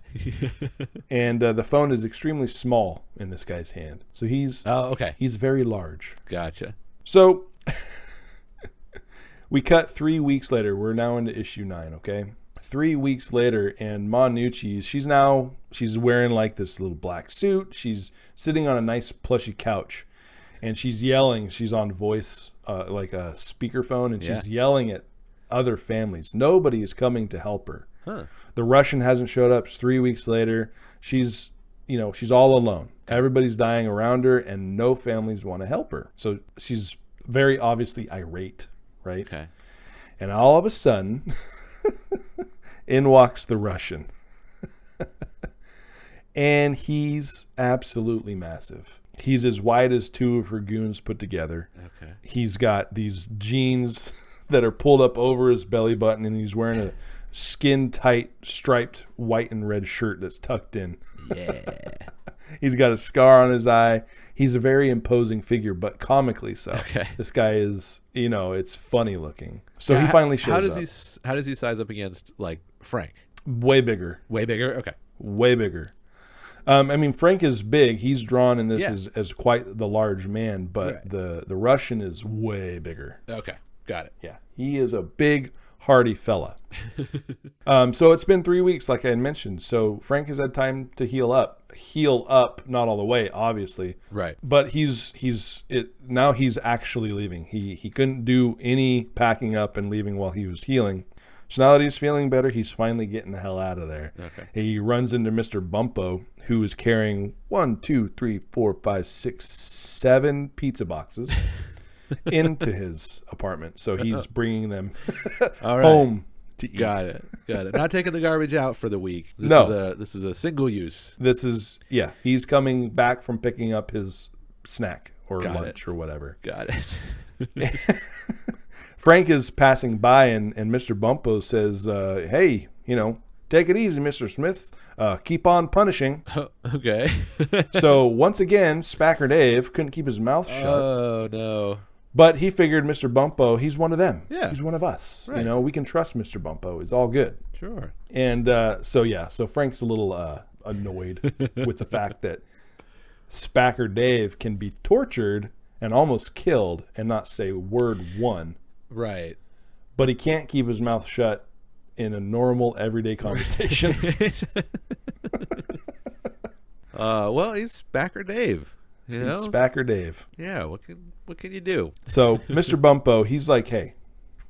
and the phone is extremely small in this guy's hand. So he's very large. Gotcha. So we cut 3 weeks later. We're now into issue 9. Okay. 3 weeks later, and Ma Nucci, she's wearing like this little black suit. She's sitting on a nice plushy couch, and she's yelling. She's on voice, like a speakerphone, and she's yelling at other families. Nobody is coming to help her. The Russian hasn't showed up. It's 3 weeks later. She's all alone. Everybody's dying around her, and no families want to help her. So she's very obviously irate, right? Okay. And all of a sudden, in walks the Russian. And he's absolutely massive. He's as wide as two of her goons put together. Okay. He's got these jeans that are pulled up over his belly button, and he's wearing a skin-tight, striped white and red shirt that's tucked in. Yeah. He's got a scar on his eye. He's a very imposing figure, but comically so. Okay. This guy is, it's funny looking. So he finally shows up. How does he size up against, like, Frank? Way bigger. Way bigger? Okay. Way bigger. Frank is big. He's drawn in this as quite the large man, but the Russian is way bigger. Okay. Got it. Yeah. He is a big, hardy fella. So it's been 3 weeks, like I had mentioned. So Frank has had time to heal up, not all the way, obviously. Right. But now he's actually leaving. He couldn't do any packing up and leaving while he was healing. So now that he's feeling better, he's finally getting the hell out of there. Okay. He runs into Mr. Bumpo, who is carrying 1, 2, 3, 4, 5, 6, 7 pizza boxes into his apartment. So he's bringing them home to eat. Got it. Not taking the garbage out for the week. This is a single use. He's coming back from picking up his snack or lunch or whatever. Got it. Frank is passing by, and Mr. Bumpo says, hey, take it easy, Mr. Smith. Keep on punishing. Okay. So once again, Spacker Dave couldn't keep his mouth shut. Oh, no. But he figured Mr. Bumpo, he's one of them. Yeah. He's one of us. Right. We can trust Mr. Bumpo. It's all good. Sure. And so Frank's a little annoyed with the fact that Spacker Dave can be tortured and almost killed and not say word one. Right. But he can't keep his mouth shut in a normal, everyday conversation. Well, he's Spacker Dave. He's Spacker Dave. Yeah, what can you do? So Mr. Bumpo, he's like, hey,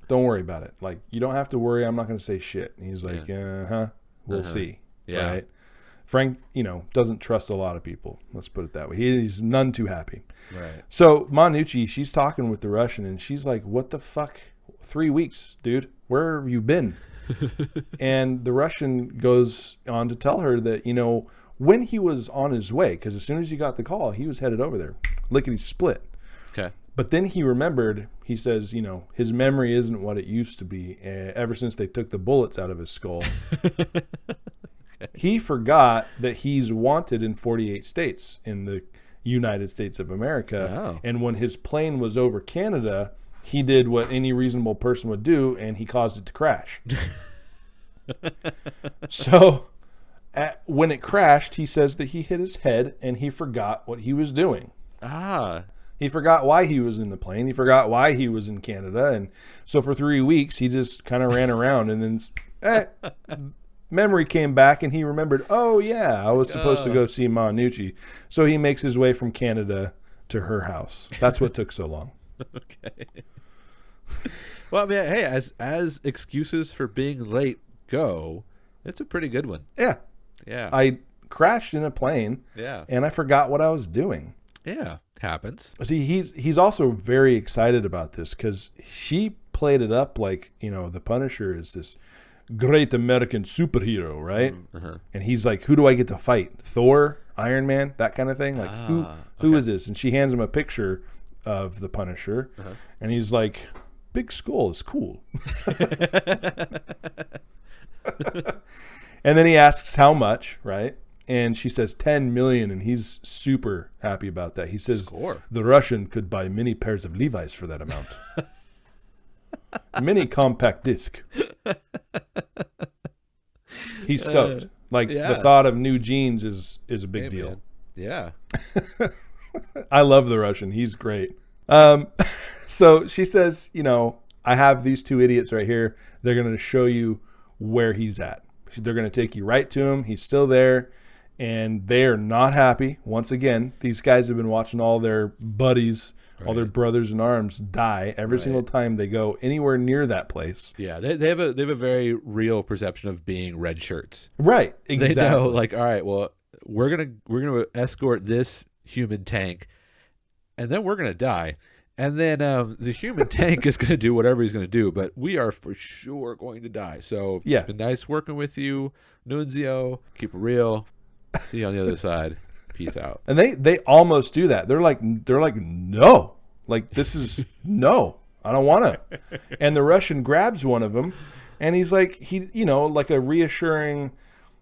don't worry about it. Like, you don't have to worry. I'm not going to say shit. And he's like, we'll see. Yeah. Right? Frank, doesn't trust a lot of people. Let's put it that way. He's none too happy. Right. So Manucci, she's talking with the Russian, and she's like, what the fuck? 3 weeks, dude. Where have you been? And the Russian goes on to tell her that, when he was on his way, because as soon as he got the call, he was headed over there, lickety split. Okay. But then he remembered, he says, his memory isn't what it used to be ever since they took the bullets out of his skull. He forgot that he's wanted in 48 states in the United States of America. Oh. And when his plane was over Canada, he did what any reasonable person would do, and he caused it to crash. So when it crashed, he says that he hit his head and he forgot what he was doing. He forgot why he was in the plane. He forgot why he was in Canada. And so for 3 weeks, he just kind of ran around, and then memory came back and he remembered, oh yeah, I was supposed to go see Manucci. So he makes his way from Canada to her house. That's what took so long. Okay. Well, I mean, hey, as excuses for being late go, it's a pretty good one. Yeah. Yeah. I crashed in a plane. Yeah. And I forgot what I was doing. Yeah. Happens. See, he's also very excited about this because she played it up like, the Punisher is this great American superhero, right? And he's like, who do I get to fight? Thor, Iron Man, that kind of thing. Like, who is this? And she hands him a picture of the Punisher, and he's like, big skull is cool. And then he asks how much, right? And she says 10 million, and he's super happy about that. He says the Russian could buy many pairs of Levi's for that amount. Mini compact disc. He's stoked. The thought of new jeans is a big deal. Man. Yeah. I love the Russian. He's great. So she says, I have these two idiots right here. They're going to show you where he's at. They're going to take you right to him. He's still there. And they are not happy. Once again, these guys have been watching all their buddies, all their brothers in arms die every single time they go anywhere near that place. Yeah, they have a very real perception of being red shirts. Right, exactly. They know, like, all right, well, we're gonna escort this human tank, and then we're gonna die, and then the human tank is gonna do whatever he's gonna do, but we are for sure going to die. So it's been nice working with you, Nunzio. Keep it real. See you on the other side. Peace out. And they almost do that. They're like, no, like, this is no, I don't want to. And the Russian grabs one of them, and he's like, like a reassuring,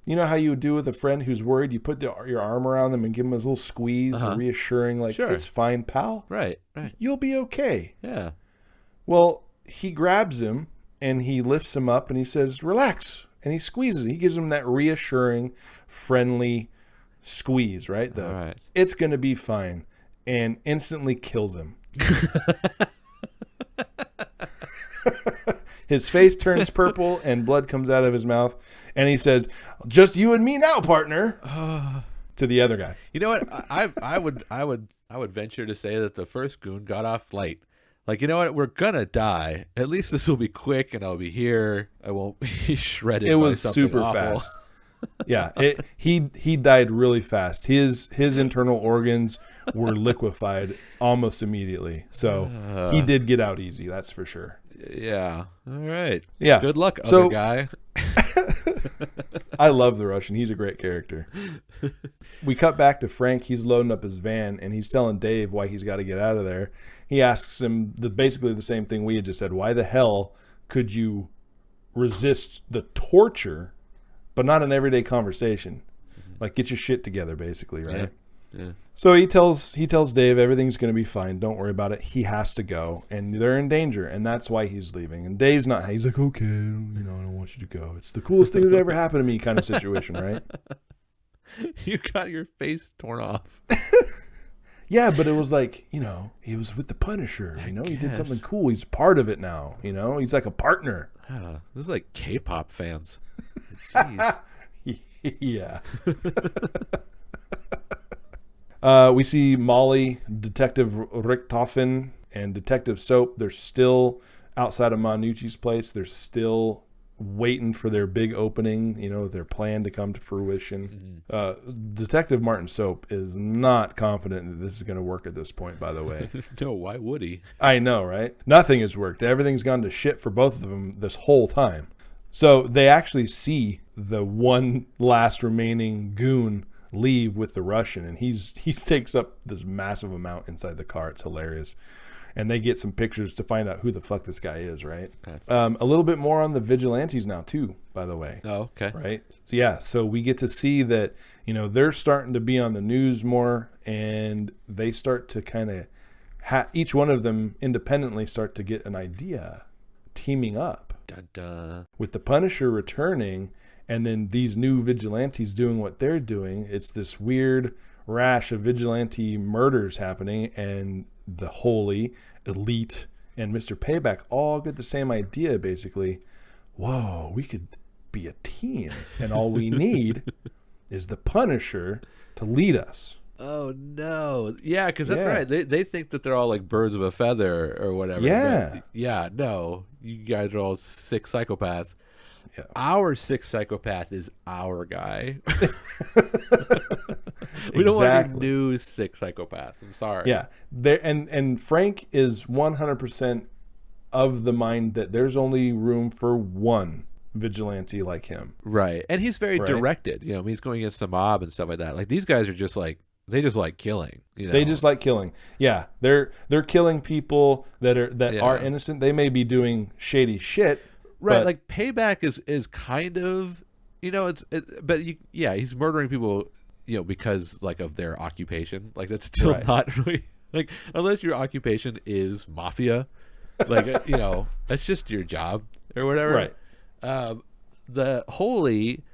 how you would do with a friend who's worried. You put your arm around them and give them a little squeeze, a reassuring, like, it's fine, pal. Right. You'll be okay. Yeah. Well, he grabs him and he lifts him up and he says, relax. And he squeezes. He gives him that reassuring, friendly squeeze, right? It's going to be fine. And instantly kills him. His face turns purple and blood comes out of his mouth. And he says, just you and me now, partner. To the other guy. You know what? I would venture to say that the first goon got off light. Like, you know what? We're gonna die. At least this will be quick, and I'll be here. I won't be shredded. It was by something super awful. fast. Yeah, he died really fast. His internal organs were liquefied almost immediately. So he did get out easy, that's for sure. Yeah. All right. Yeah. Good luck, So- other guy. I love the Russian. He's a great character. We cut back to Frank. He's loading up his van, and he's telling Dave why he's got to get out of there. He asks him basically the same thing we had just said. Why the hell could you resist the torture, but not an everyday conversation? Like, get your shit together, basically, right? Yeah. So he tells Dave everything's going to be fine. Don't worry about it. He has to go, and they're in danger, and that's why he's leaving. And Dave's not. He's like, okay, I don't want you to go. It's the coolest thing that ever happened to me, kind of situation, right? You got your face torn off. Yeah, but it was like, he was with the Punisher. He did guess. something cool. He's part of it now. He's like a partner. This is like K-pop fans. Jeez. Yeah. We see Molly, Detective Richtofen, and Detective Soap. They're still outside of Manucci's place. They're still waiting for their big opening, their plan to come to fruition. Detective Martin Soap is not confident that this is going to work at this point, by the way. No, why would he? I know, right? Nothing has worked. Everything's gone to shit for both of them this whole time. So they actually see the one last remaining goon leave with the Russian, and he takes up this massive amount inside the car. It's hilarious. And they get some pictures to find out who the fuck this guy is, right? Okay. A little bit more on the vigilantes now too, by the way. Oh, okay. Right? Yeah, so we get to see that, they're starting to be on the news more, and they start to kind of each one of them independently start to get an idea, teaming up. Dun, dun. With the Punisher returning, and then these new vigilantes doing what they're doing, it's this weird rash of vigilante murders happening, and the Holy, Elite, and Mr. Payback all get the same idea, basically. Whoa, we could be a team, and all we need is the Punisher to lead us. Oh, no. Yeah, because that's Yeah. right. They think that they're all like birds of a feather or whatever. Yeah. But yeah, no. You guys are all sick psychopaths. Yeah. Our sick psychopath is our guy. We don't want Exactly. any new sick psychopaths. I'm sorry. Yeah, and Frank is 100% of the mind that there's only room for one vigilante like him. Right. And he's very Right. directed. He's going against the mob and stuff like that. Like, these guys are just like, they just like killing. They just like killing. Yeah, they're killing people that Yeah. are innocent. They may be doing shady shit. Right, but- like Payback is kind of, he's murdering people, because like of their occupation. Like, that's still Right. not really, like, unless your occupation is mafia, like, that's just your job or whatever. Right. The Holy,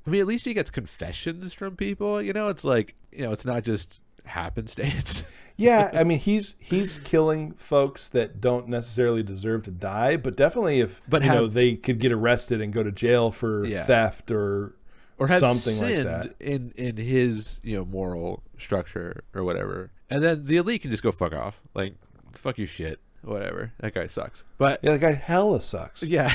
at least he gets confessions from people. It's like, it's not just happenstance. Yeah, he's killing folks that don't necessarily deserve to die, but definitely if they could get arrested and go to jail for theft or have something sinned like that in his moral structure or whatever. And then the Elite can just go fuck off. Like, fuck your shit, whatever. That guy sucks. But Yeah, the guy hella sucks. yeah.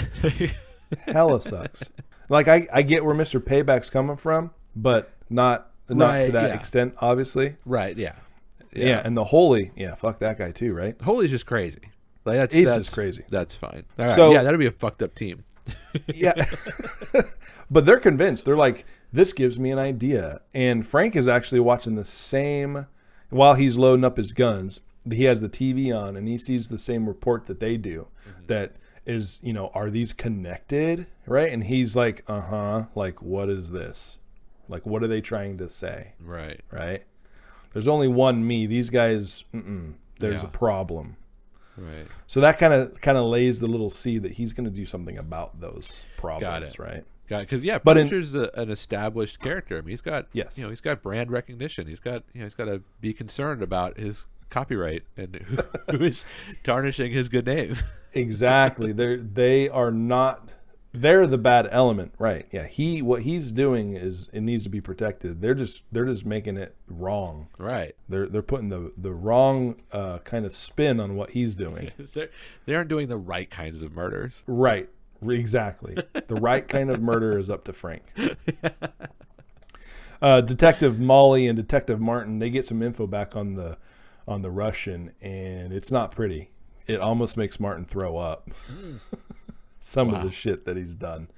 Hella sucks. Like, I get where Mr. Payback's coming from, but not Right, to that yeah. extent, obviously. Right, yeah. Yeah, and the Holy, fuck that guy too, right? Holy's just crazy. Like, that's Just crazy. That's fine. All right, So- yeah, that'd be a fucked up team. Yeah. But they're convinced. They're like, this gives me an idea. And Frank is actually watching the same, while he's loading up his guns, he has the TV on and he sees the same report that they do. That is, are these connected? Right? And he's like, like, what is this? Like, what are they trying to say? Right. Right? There's only one me. These guys, there's Yeah. a problem. Right. So that kind of lays the little seed that he's going to do something about those problems, Got it. right? Got it. Because But Punisher's an established character. He's got he's got brand recognition. He's got he's got to be concerned about his copyright and who is tarnishing his good name. Exactly. They are not. They're the bad element, right? Yeah. What he's doing is it needs to be protected. They're just making it wrong. Right. They're putting the wrong kind of spin on what he's doing. They aren't doing the right kinds of murders. Right. Exactly. The right kind of murder is up to Frank. Detective Molly and Detective Martin, they get some info back on the Russian, and it's not pretty. It almost makes Martin throw up. Some of the shit that he's done.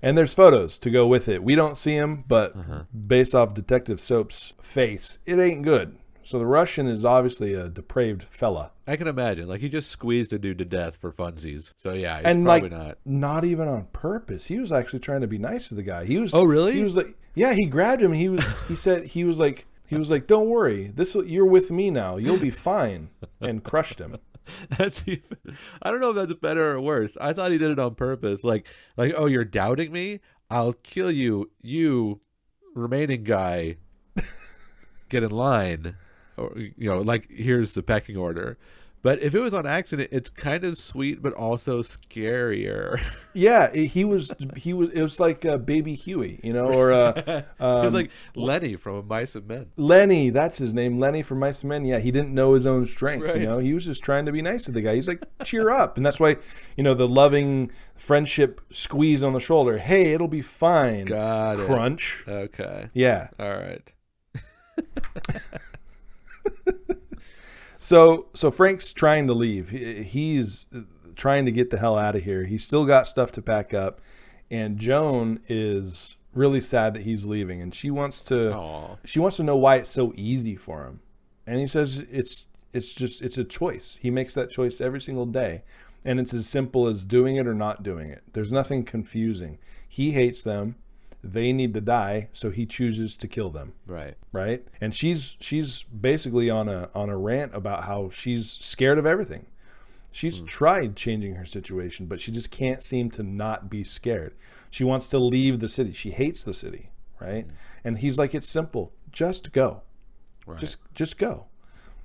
And there's photos to go with it. We don't see him, but based off Detective Soap's face, it ain't good. So the Russian is obviously a depraved fella. I can imagine. Like, he just squeezed a dude to death for funsies. So, yeah, he's and probably like, not even on purpose. He was actually trying to be nice to the guy. He was. Oh, really? He was like, yeah, he grabbed him. He was like, don't worry. You're with me now. You'll be fine. And crushed him. That's even, I don't know if that's better or worse. I thought he did it on purpose. Like, oh, you're doubting me? I'll kill you. You remaining guy, get in line. Or, like, here's the pecking order. But if it was on accident, it's kind of sweet, but also scarier. Yeah, it was like Baby Huey, or it was like Lenny from Mice and Men. Lenny, that's his name, Lenny from Mice and Men. Yeah, he didn't know his own strength. Right. He was just trying to be nice to the guy. He's like, cheer up, and that's why, the loving friendship squeeze on the shoulder. Hey, it'll be fine. Got it. Crunch. Okay. Yeah. All right. So Frank's trying to leave. He's trying to get the hell out of here. He's still got stuff to pack up, and Joan is really sad that he's leaving, and she wants to know why it's so easy for him. And he says it's a choice. He makes that choice every single day, and it's as simple as doing it or not doing it. There's nothing confusing. He hates them. They need to die, so he chooses to kill them. Right. And she's basically on a rant about how she's scared of everything. She's tried changing her situation, but she just can't seem to not be scared. She wants to leave the city. She hates the city, right? And he's like, it's simple. Just go. Right. Just go.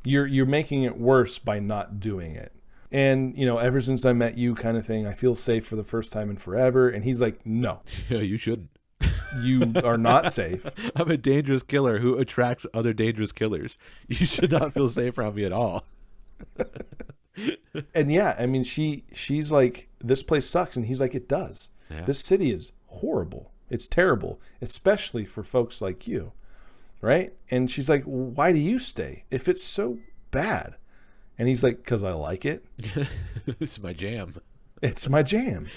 You're making it worse by not doing it. And, ever since I met you kind of thing, I feel safe for the first time in forever. And he's like, no. Yeah, you shouldn't. You are not safe. I'm a dangerous killer who attracts other dangerous killers. You should not feel safe around me at all. And yeah, I mean, she's like, this place sucks. And he's like, it does. Yeah. This city is horrible. It's terrible, especially for folks like you. Right. And she's like, why do you stay if it's so bad? And he's like, because I like it. It's my jam. It's my jam.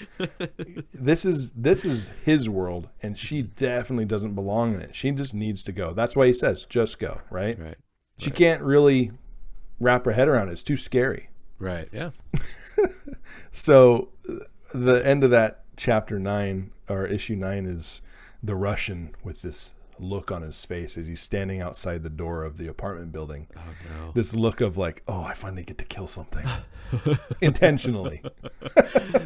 This is his world, and she definitely doesn't belong in it. She just needs to go. That's why he says, just go, right? Right. She can't really wrap her head around it. It's too scary. Right, yeah. So the end of that chapter 9, or issue 9, is the Russian with this look on his face as he's standing outside the door of the apartment building. Oh, no. This look of like, oh, I finally get to kill something. Intentionally.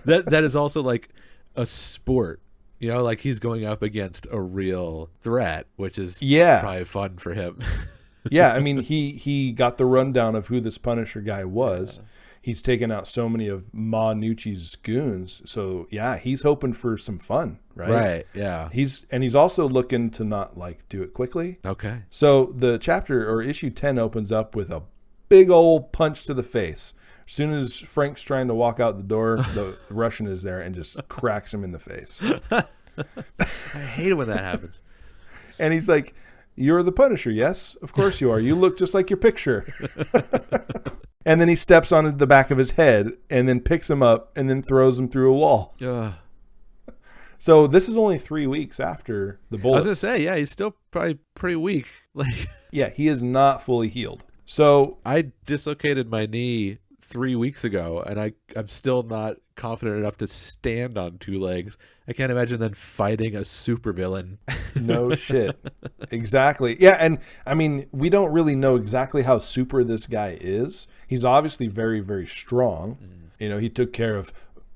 That is also like a sport, like he's going up against a real threat, which is probably fun for him. Yeah, I mean, he got the rundown of who this Punisher guy was. Yeah. He's taken out so many of Ma Nucci's goons. So yeah, he's hoping for some fun, right? Right, yeah. He's also looking to not do it quickly. Okay. So the chapter or issue 10 opens up with a big old punch to the face. As soon as Frank's trying to walk out the door, the Russian is there and just cracks him in the face. I hate it when that happens. And he's like, you're the Punisher, yes? Of course you are. You look just like your picture. And then he steps on the back of his head and then picks him up and then throws him through a wall. So this is only 3 weeks after the bullet. I was going to say, yeah, he's still probably pretty weak. Yeah, he is not fully healed. So I dislocated my knee 3 weeks ago, and I'm still not confident enough to stand on 2 legs. I can't imagine then fighting a supervillain. No shit. Exactly. Yeah, and I mean, we don't really know exactly how super this guy is. He's obviously very, very strong. He took care of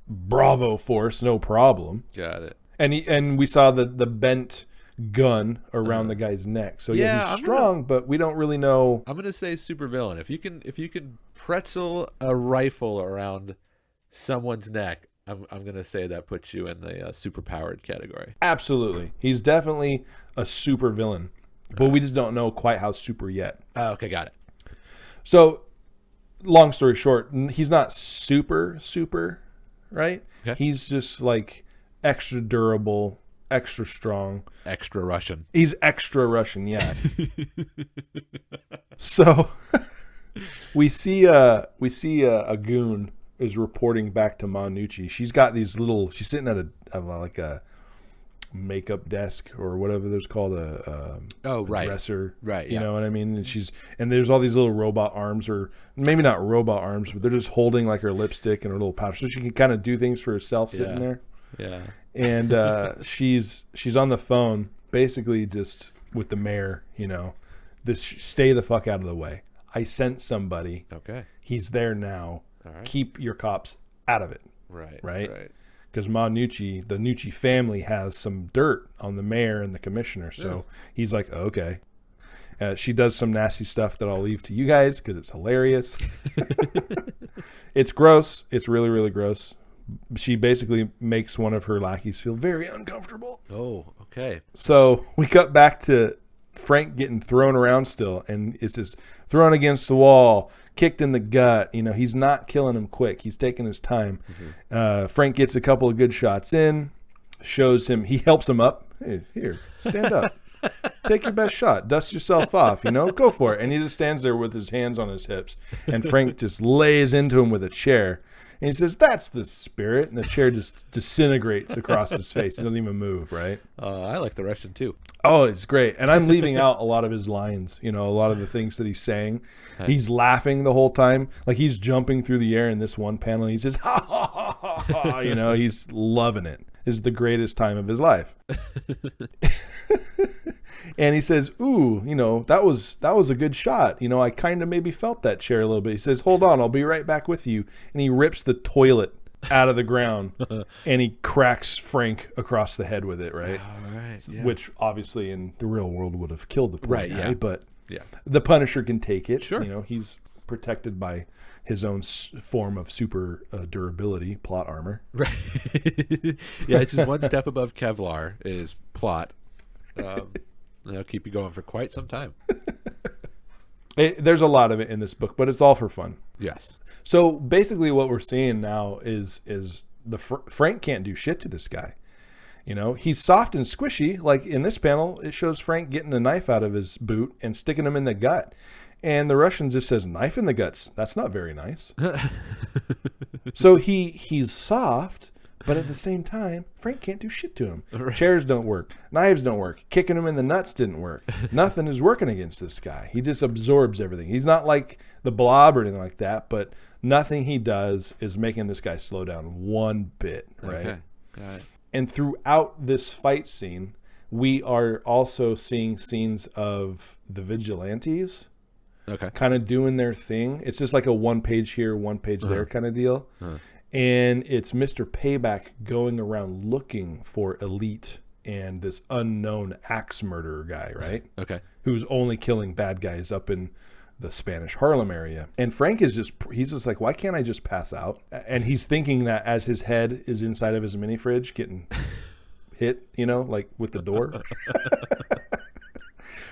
Bravo Force, no problem. Got it. And we saw the bent gun around the guy's neck. So yeah, he's strong, but we don't really know. I'm gonna say supervillain. If you can pretzel a rifle around someone's neck, I'm gonna say that puts you in the superpowered category. Absolutely, he's definitely a supervillain, but we just don't know quite how super yet. Okay, got it. So, long story short, he's not super, right? Okay. He's just like extra durable. extra strong. Extra Russian. He's extra Russian, yeah. So we see a goon is reporting back to Manucci. She's got these she's sitting at a makeup desk or whatever there's called a dresser, right? You know what I mean? And there's all these little robot arms, or maybe not robot arms, but they're just holding like her lipstick and her little pouch, so she can kind of do things for herself sitting there. Yeah. And she's on the phone basically just with the mayor, stay the fuck out of the way. I sent somebody. Okay. He's there now. All right. Keep your cops out of it. Right. Because the Nucci family has some dirt on the mayor and the commissioner. So he's like, okay. She does some nasty stuff that I'll leave to you guys because it's hilarious. It's gross. It's really, really gross. She basically makes one of her lackeys feel very uncomfortable. Oh, okay. So we cut back to Frank getting thrown around still, and it's just thrown against the wall, kicked in the gut. He's not killing him quick. He's taking his time. Mm-hmm. Frank gets a couple of good shots in, shows him, he helps him up. Hey, here, stand up. Take your best shot. Dust yourself off, go for it. And he just stands there with his hands on his hips, and Frank just lays into him with a chair. And he says, that's the spirit. And the chair just disintegrates across his face. He doesn't even move, right? I like the Russian, too. Oh, it's great. And I'm leaving out a lot of his lines, a lot of the things that he's saying. He's laughing the whole time. Like he's jumping through the air in this one panel. He says, ha, ha, ha, ha, ha. He's loving it. It's the greatest time of his life. And he says, ooh, that was a good shot. I kind of maybe felt that chair a little bit. He says, hold on, I'll be right back with you. And he rips the toilet out of the ground and he cracks Frank across the head with it, right? All right. Yeah. Which obviously in the real world would have killed the poor guy, yeah. But the Punisher can take it. Sure. He's protected by his own form of super durability, plot armor. Right. Yeah, it's just one step above Kevlar is plot. They'll keep you going for quite some time. There's a lot of it in this book, but it's all for fun. Yes. So basically what we're seeing now is Frank can't do shit to this guy. He's soft and squishy. Like in this panel, it shows Frank getting a knife out of his boot and sticking him in the gut. And the Russian just says, knife in the guts. That's not very nice. So he's soft, but at the same time, Frank can't do shit to him. Right. Chairs don't work. Knives don't work. Kicking him in the nuts didn't work. Nothing is working against this guy. He just absorbs everything. He's not like the Blob or anything like that, but nothing he does is making this guy slow down one bit, right? Okay. Got it. And throughout this fight scene, we are also seeing scenes of the vigilantes kind of doing their thing. It's just like a one page here, one page there kind of deal. And it's Mr. Payback going around looking for Elite and this unknown axe murderer guy, right? Okay. Who's only killing bad guys up in the Spanish Harlem area. And Frank he's just like, why can't I just pass out? And he's thinking that as his head is inside of his mini fridge getting hit, like with the door.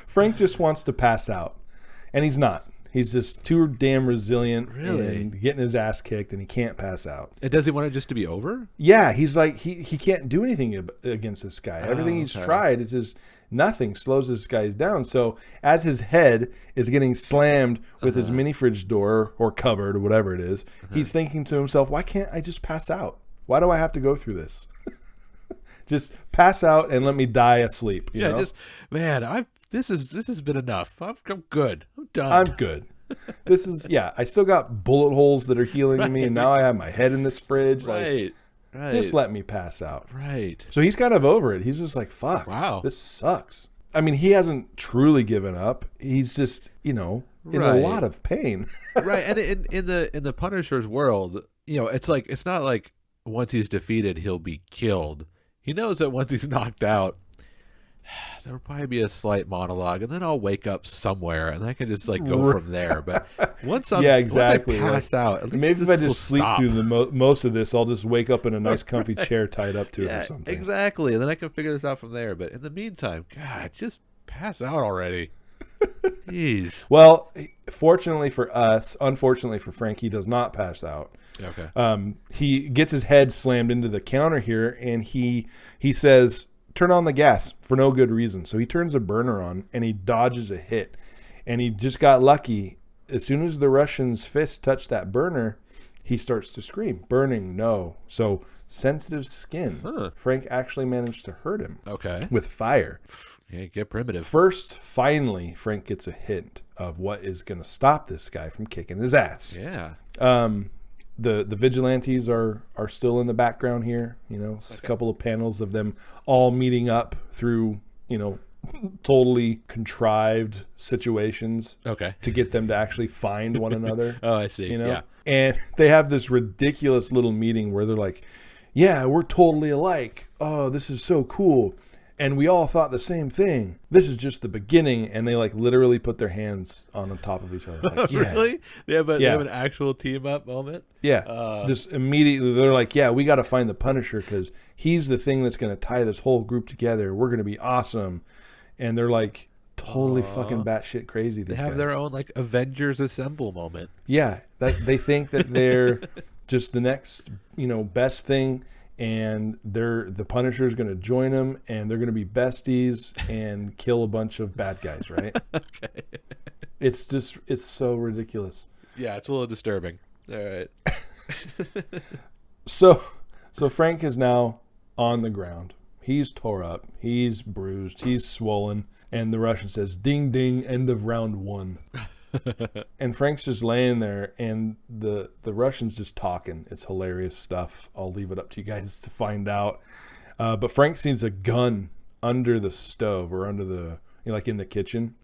Frank just wants to pass out. And he's not. He's just too damn resilient and getting his ass kicked, and he can't pass out. And does he want it just to be over? Yeah, he's like, he can't do anything against this guy. Everything he's tried, it's just nothing slows this guy down. So as his head is getting slammed with his mini fridge door or cupboard or whatever it is, he's thinking to himself, why can't I just pass out? Why do I have to go through this? Just pass out and let me die asleep. You know? This has been enough. I'm good. I'm done. I'm good. I still got bullet holes that are healing me, and now I have my head in this fridge. Right. Just let me pass out. Right. So he's kind of over it. He's just like, fuck. Wow. This sucks. I mean, he hasn't truly given up. He's just, in a lot of pain. Right. And in the Punisher's world, it's not like once he's defeated, he'll be killed. He knows that once he's knocked out, there'll probably be a slight monologue, and then I'll wake up somewhere, and I can just go from there. But once I pass out, at least maybe if I just sleep through most of this, I'll just wake up in a nice comfy chair tied up to it or something. Exactly, and then I can figure this out from there. But in the meantime, God, just pass out already. Jeez. Well, fortunately for us, unfortunately for Frank, he does not pass out. Okay. He gets his head slammed into the counter here, and he says, turn on the gas for no good reason. So he turns a burner on and he dodges a hit. And he just got lucky. As soon as the Russian's fist touched that burner, he starts to scream, burning, no. So sensitive skin. Huh. Frank actually managed to hurt him with fire. Yeah, get primitive. First, finally, Frank gets a hint of what is going to stop this guy from kicking his ass. Yeah. The vigilantes are still in the background here. A couple of panels of them all meeting up through, totally contrived situations to get them to actually find one another. Oh, I see. Yeah. And they have this ridiculous little meeting where they're like, yeah, we're totally alike. Oh, this is so cool. And we all thought the same thing. This is just the beginning. And they like literally put their hands on top of each other. Like, yeah. Really? They have an actual team up moment? Yeah. Just immediately they're like, yeah, we got to find the Punisher because he's the thing that's going to tie this whole group together. We're going to be awesome. And they're like totally fucking batshit crazy. They have their own like Avengers Assemble moment. Yeah. That they think that they're just the next, best thing. And the Punisher's going to join them, and they're going to be besties and kill a bunch of bad guys, right? Okay. It's so ridiculous. Yeah, it's a little disturbing. All right. So Frank is now on the ground. He's tore up. He's bruised. He's swollen. And the Russian says, ding, ding, end of round 1. And Frank's just laying there, and the Russian's just talking. It's hilarious stuff. I'll leave it up to you guys to find out. But Frank sees a gun under the stove or under the, like in the kitchen.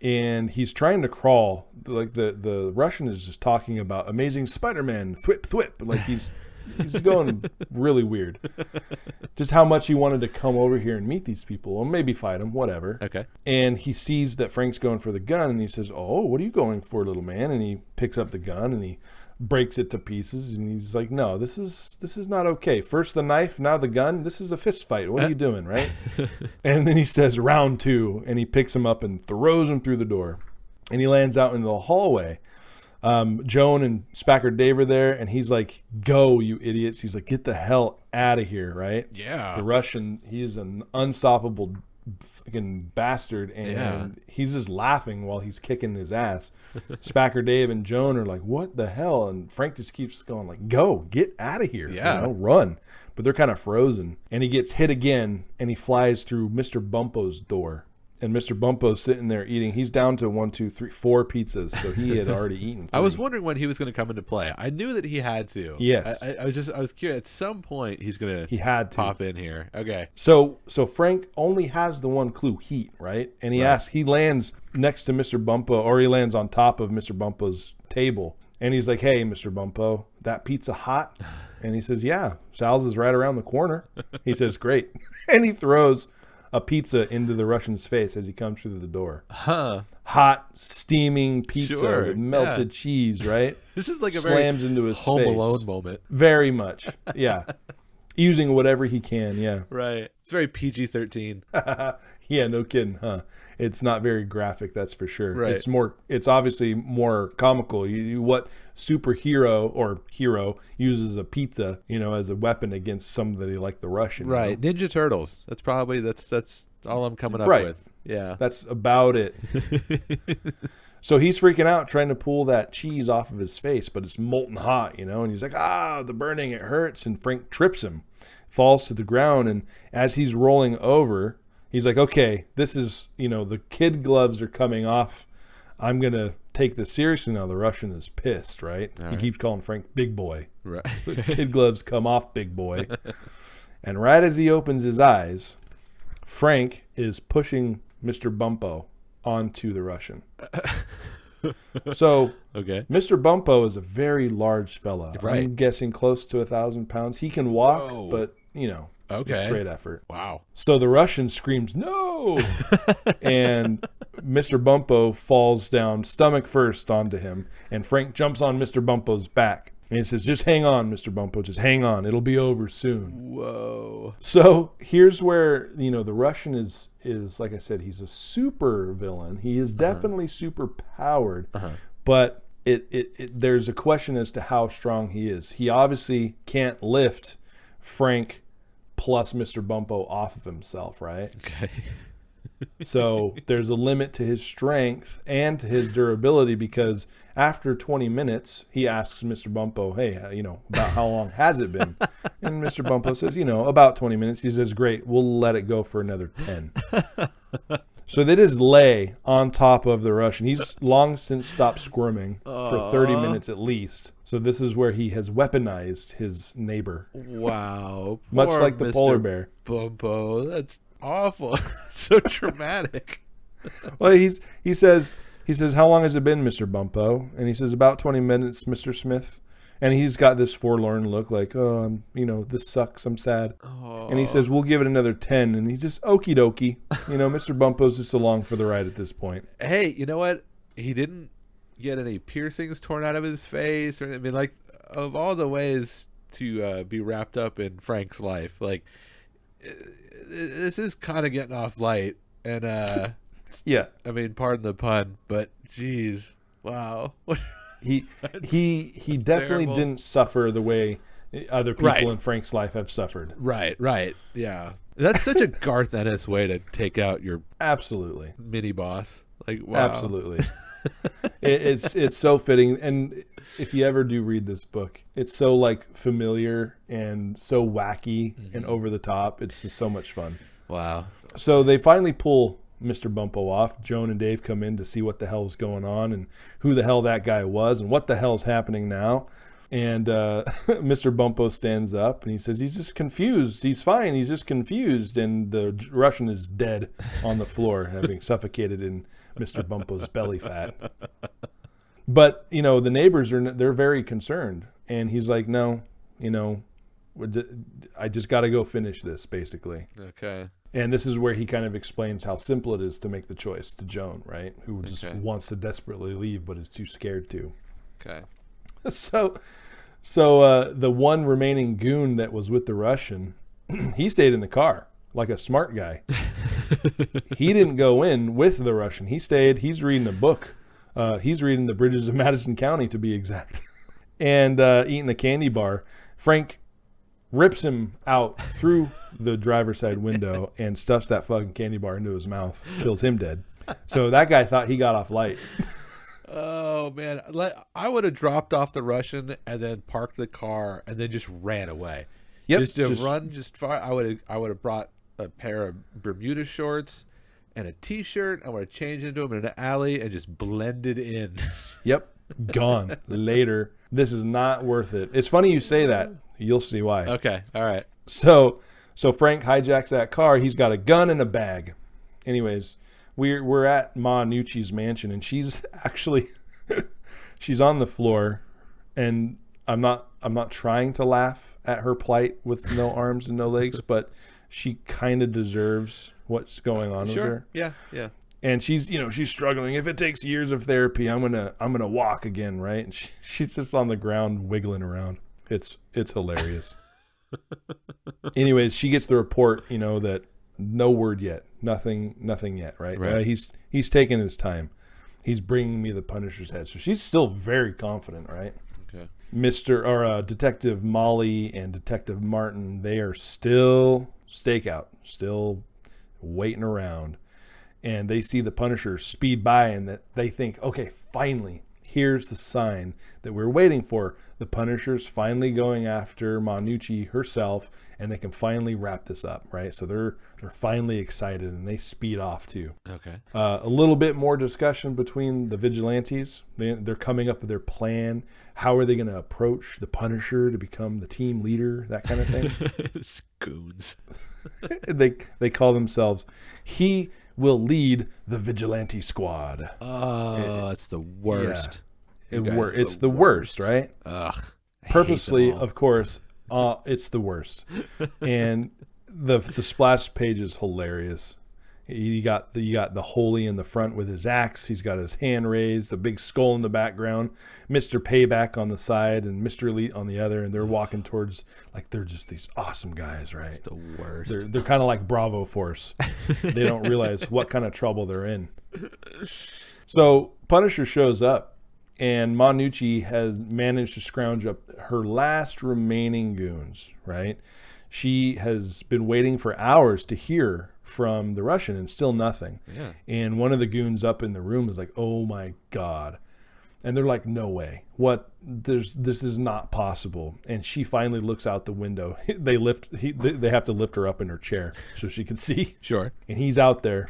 And he's trying to crawl. Like the Russian is just talking about Amazing Spider-Man, thwip, thwip. Like he's going really weird. Just how much he wanted to come over here and meet these people, or maybe fight them, whatever. Okay. And he sees that Frank's going for the gun, and he says, "Oh, what are you going for, little man?" And he picks up the gun and he breaks it to pieces, and he's like, "No, this is not okay. First the knife, now the gun. This is a fist fight. What are you doing, right?" And then he says, "Round 2," and he picks him up and throws him through the door, and he lands out into the hallway. Joan and Spacker Dave are there, and he's like, "Go, you idiots." He's like, "Get the hell out of here," right? Yeah. The Russian, he is an unstoppable fucking bastard, and he's just laughing while he's kicking his ass. Spacker Dave and Joan are like, "What the hell?" And Frank just keeps going like, "Go, get out of here." Yeah. Run. But they're kind of frozen. And he gets hit again, and he flies through Mr. Bumpo's door. And Mr. Bumpo's sitting there eating. He's down to 1, 2, 3, 4 pizzas, so he had already eaten 3. I was wondering when he was going to come into play. I knew that he had to. Yes. I was curious. At some point, he's going to pop in here. Okay. So Frank only has the one clue, heat, right? And he lands next to Mr. Bumpo, or he lands on top of Mr. Bumpo's table. And he's like, "Hey, Mr. Bumpo, that pizza hot?" And he says, "Yeah, Sal's is right around the corner." He says, "Great." And he throws a pizza into the Russian's face as he comes through the door. Hot, steaming pizza with melted cheese, right? This is like a slams very into his Home face. Alone moment. Very much, yeah. Using whatever he can, yeah. Right. It's very PG-13. Yeah, no kidding, huh? It's not very graphic, that's for sure. Right. It's obviously more comical. What superhero or hero uses a pizza, as a weapon against somebody like the Russian? Right. Ninja Turtles. That's all I'm coming up with. Yeah. That's about it. So he's freaking out trying to pull that cheese off of his face, but it's molten hot, and he's like, the burning, it hurts. And Frank trips him, falls to the ground. And as he's rolling over, he's like, okay, this is, the kid gloves are coming off. I'm going to take this seriously now. The Russian is pissed, right? He keeps calling Frank big boy. Right. The kid gloves come off, big boy. And right as he opens his eyes, Frank is pushing Mr. Bumpo onto the Russian. So Mr. Bumpo is a very large fella. Right. I'm guessing close to 1,000 pounds. He can walk, but it's great effort. Wow. So the Russian screams, "No!" And Mr. Bumpo falls down stomach first onto him, and Frank jumps on Mr. Bumpo's back. And he says, "Just hang on, Mr. Bumpo. Just hang on. It'll be over soon." Whoa. So here's where, the Russian is like I said, he's a super villain. He is definitely super powered, but there's a question as to how strong he is. He obviously can't lift Frank plus Mr. Bumpo off of himself, right? Okay. So there's a limit to his strength and to his durability, because after 20 minutes, he asks Mr. Bumpo, hey, about how long has it been? And Mr. Bumpo says, about 20 minutes. He says, great, we'll let it go for another 10. So they just lay on top of the Russian. He's long since stopped squirming for 30 minutes at least. So this is where he has weaponized his neighbor. Wow. Much Poor like the Mr. polar bear. Bumpo. That's awful. So traumatic. Well, he says, how long has it been, Mr. Bumpo? And he says, about 20 minutes, Mr. Smith. And he's got this forlorn look like, oh, this sucks. I'm sad. Oh. And he says, we'll give it another 10. And he's just okie dokie. Mr. Bumpo's just along for the ride at this point. Hey, you know what? He didn't get any piercings torn out of his face. Or, I mean, like, of all the ways to be wrapped up in Frank's life, like, this is kind of getting off light. And, yeah. I mean, pardon the pun, but geez. Wow. He definitely terrible. didn't suffer the way other people Right. in Frank's life have suffered. Right. Yeah. That's such a Garth Ennis way to take out your Absolutely. mini boss. Like, wow. Absolutely. It's so fitting. And if you ever do read this book, it's so familiar and so wacky and over the top. It's just so much fun. Wow. So they finally pull Mr. Bumpo off. Joan and Dave come in to see what the hell's going on and who the hell that guy was and what the hell's happening now. And Mr. Bumpo stands up and he says he's just confused. He's fine. He's just confused. And the Russian is dead on the floor, having suffocated in Mr. Bumpo's belly fat. But, the neighbors they're very concerned. And he's like, no, I just got to go finish this, basically. Okay. And this is where he kind of explains how simple it is to make the choice to Joan, right? Who just wants to desperately leave, but is too scared to. Okay. So the one remaining goon that was with the Russian, he stayed in the car like a smart guy. He didn't go in with the Russian. He stayed. He's reading a book. He's reading The Bridges of Madison County, to be exact, and eating a candy bar. Frank rips him out through the driver's side window and stuffs that fucking candy bar into his mouth, kills him dead. So that guy thought he got off light. Oh man, I would have dropped off the Russian and then parked the car and then just ran away. Yep, just run just far. I would have brought a pair of Bermuda shorts and a t-shirt. I would have changed into them in an alley and just blended in. Yep, gone later. This is not worth it. It's funny you say that. You'll see why. Okay, all right. So Frank hijacks that car. He's got a gun and a bag. Anyways, we're at Ma Nucci's mansion, and she's actually she's on the floor, and I'm not trying to laugh at her plight with no arms and no legs, but she kind of deserves what's going on with her. Yeah. And she's struggling. If it takes years of therapy, I'm gonna walk again, right? And she's just on the ground wiggling around. It's hilarious. Anyways, she gets the report, that no word yet, nothing yet, right? He's taking his time. He's bringing me the Punisher's head, so she's still very confident, right? Okay. Detective Molly and Detective Martin, they are still stakeout, still waiting around, and they see the Punisher speed by, and that they think, okay, finally, here's the sign that we're waiting for. The Punisher's finally going after Ma Nucci herself, and they can finally wrap this up, right? So they're finally excited, and they speed off too. Okay. A little bit more discussion between the vigilantes. They're coming up with their plan. How are they going to approach the Punisher to become the team leader? That kind of thing. Goons. They call themselves He Will Lead the Vigilante Squad. Oh, it's the worst. Yeah. It's the worst, right? Ugh. Purposely, of course. It's the worst. And the splash page is hilarious. You got the Holy in the front with his axe. He's got his hand raised, a big skull in the background, Mr. Payback on the side, and Mr. Elite on the other, and they're walking towards, like, they're just these awesome guys, right? It's the worst. They're kind of like Bravo Force. They don't realize what kind of trouble they're in. So Punisher shows up, and Ma Nucci has managed to scrounge up her last remaining goons, right? she has been waiting for hours to hear from the Russian and still nothing. Yeah. And one of the goons up in the room is like, oh my God. And they're like, no way. This is not possible. And she finally looks out the window. They have to lift her up in her chair so she can see. Sure. And he's out there,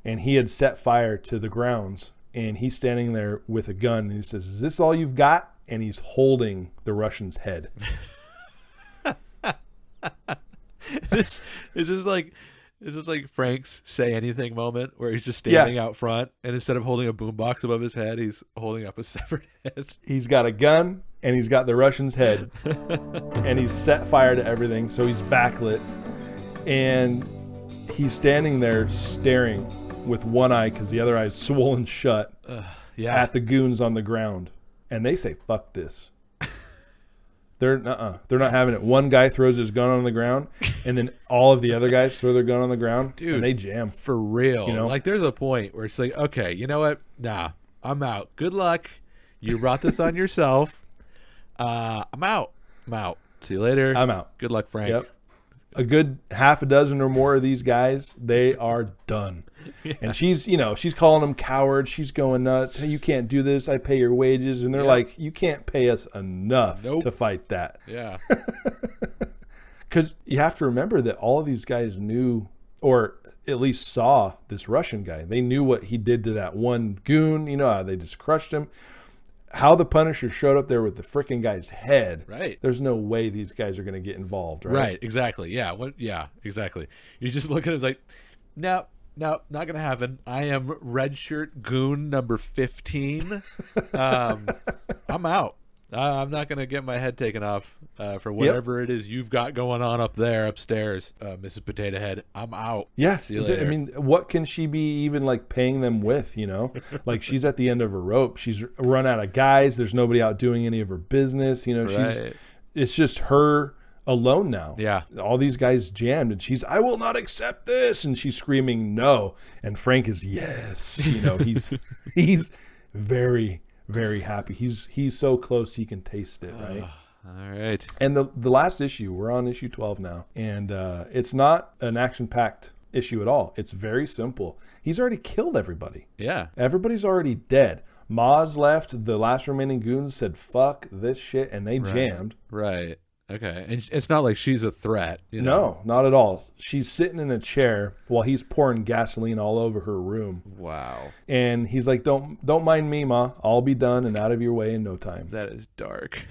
and he had set fire to the grounds, and he's standing there with a gun, and he says, is this all you've got? And he's holding the Russian's head. Is this like Frank's say anything moment where he's just standing out front, and instead of holding a boombox above his head, he's holding up a severed head? He's got a gun, and he's got the Russian's head, and he's set fire to everything, so he's backlit, and he's standing there staring with one eye because the other eye is swollen shut at the goons on the ground, and they say, fuck this. They're not having it. One guy throws his gun on the ground, and then all of the other guys throw their gun on the ground, dude, and they jam. For real. You know? Like, there's a point where it's like, okay, you know what? Nah, I'm out. Good luck. You brought this on yourself. I'm out. See you later. I'm out. Good luck, Frank. Yep. A good half a dozen or more of these guys, they are done. Yeah. And she's calling them cowards. She's going nuts. Hey, you can't do this. I pay your wages. And they're like, you can't pay us enough to fight that. Yeah. Because you have to remember that all of these guys knew, or at least saw, this Russian guy. They knew what he did to that one goon. You know how they just crushed him. How the Punisher showed up there with the freaking guy's head. Right. There's no way these guys are going to get involved, right? Right, exactly. Yeah. Yeah, exactly. You just look at it as like, no, not going to happen. I am red shirt goon number 15. I'm out. I'm not going to get my head taken off for whatever it is you've got going on up there upstairs, Mrs. Potato Head. I'm out. Yeah. See you later. I mean, what can she be even like paying them with, you know? Like, she's at the end of her rope. She's run out of guys. There's nobody out doing any of her business. You know, right. It's just her alone now. Yeah. All these guys jammed, and I will not accept this. And she's screaming no. And Frank is yes. You know, he's very, very happy. He's so close he can taste it, right? All right. And the last issue, we're on issue 12 now, and it's not an action-packed issue at all. It's very simple. He's already killed everybody. Yeah. Everybody's already dead. Maz left. The last remaining goons said, fuck this shit, and they jammed. Right. Okay. And it's not like she's a threat. You know? No, not at all. She's sitting in a chair while he's pouring gasoline all over her room. Wow. And he's like, don't mind me, Ma. I'll be done and out of your way in no time. That is dark.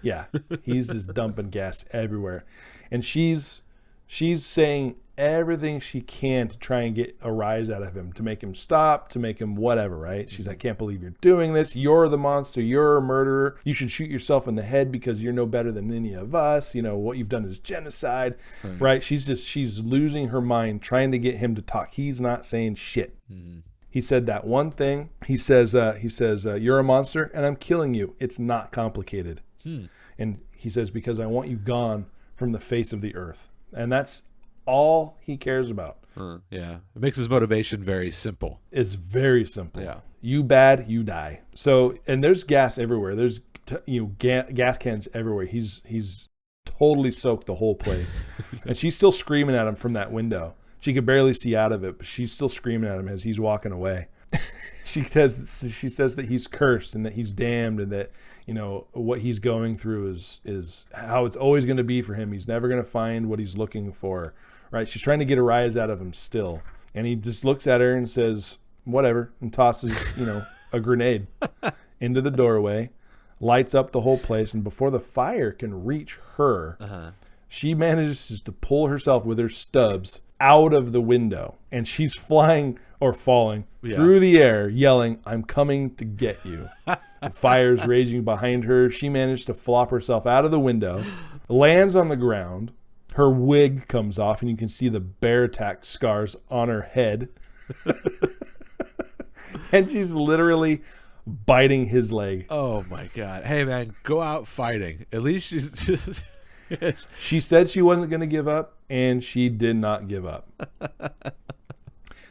Yeah. He's just dumping gas everywhere. And she's saying everything she can to try and get a rise out of him, to make him stop, to make him whatever, right? She's like, I can't believe you're doing this. You're the monster. You're a murderer. You should shoot yourself in the head because you're no better than any of us. You know, what you've done is genocide, right? She's losing her mind trying to get him to talk. He's not saying shit. Mm-hmm. He said that one thing. He says, you're a monster and I'm killing you. It's not complicated. And he says, because I want you gone from the face of the earth. And that's all he cares about. Yeah. It makes his motivation very simple. It's very simple. Yeah. You bad, you die. So, and there's gas everywhere. There's gas cans everywhere. He's totally soaked the whole place. And she's still screaming at him from that window. She could barely see out of it, but she's still screaming at him as he's walking away. She says that he's cursed and that he's damned, and that, you know, what he's going through is how it's always going to be for him. He's never going to find what he's looking for, right? She's trying to get a rise out of him still. And he just looks at her and says, whatever, and tosses, a grenade into the doorway, lights up the whole place. And before the fire can reach her, she manages to pull herself with her stubs out of the window, and she's flying or falling through the air, yelling, I'm coming to get you. The fire's raging behind her. She managed to flop herself out of the window, lands on the ground. Her wig comes off, and you can see the bear attack scars on her head. And she's literally biting his leg. Oh my God. Hey man, go out fighting. At least she's just... She said she wasn't going to give up, and she did not give up.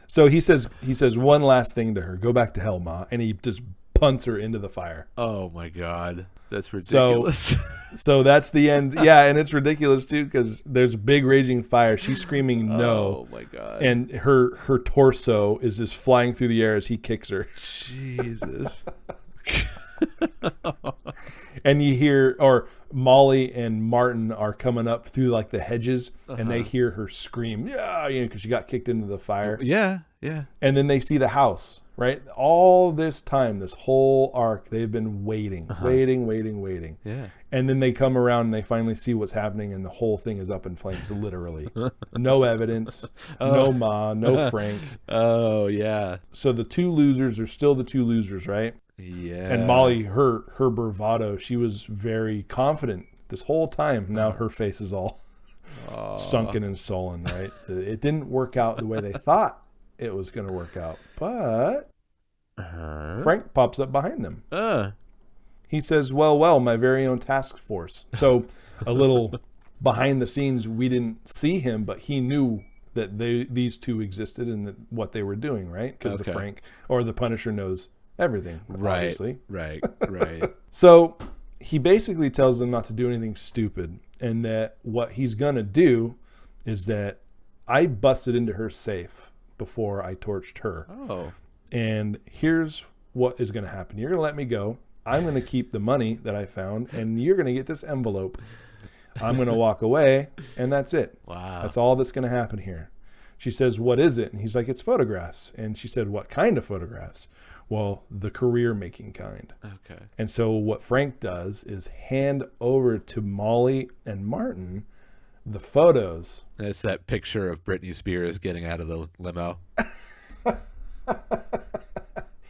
So he says one last thing to her, go back to hell, Ma. And he just punts her into the fire. Oh my God. That's ridiculous. So that's the end. Yeah, and it's ridiculous too because there's a big raging fire. She's screaming no. Oh my God. And her torso is just flying through the air as he kicks her. Jesus. And you hear, or Molly and Martin are coming up through like the hedges, and they hear her scream, yeah, because she got kicked into the fire. Yeah, yeah. And then they see the house, right? All this time, this whole arc, they've been waiting. Yeah. And then they come around and they finally see what's happening, and the whole thing is up in flames, literally. No evidence, no Ma, no Frank. Oh, yeah. So the two losers are still the two losers, right? Yeah. And Molly, her bravado, she was very confident this whole time. Now her face is all sunken and sullen, right? So it didn't work out the way they thought it was going to work out. But Frank pops up behind them. He says, well, my very own task force. So a little behind the scenes, we didn't see him, but he knew that these two existed and what they were doing, right? Because the Frank or the Punisher knows everything, obviously. Right. So he basically tells them not to do anything stupid, and that what he's going to do is that I busted into her safe before I torched her. Oh. And here's what is going to happen. You're going to let me go. I'm going to keep the money that I found, and you're going to get this envelope. I'm going to walk away, and that's it. Wow. That's all that's going to happen here. She says, what is it? And he's like, it's photographs. And she said, what kind of photographs? Well, the career-making kind. Okay. And so what Frank does is hand over to Molly and Martin the photos. It's that picture of Britney Spears getting out of the limo.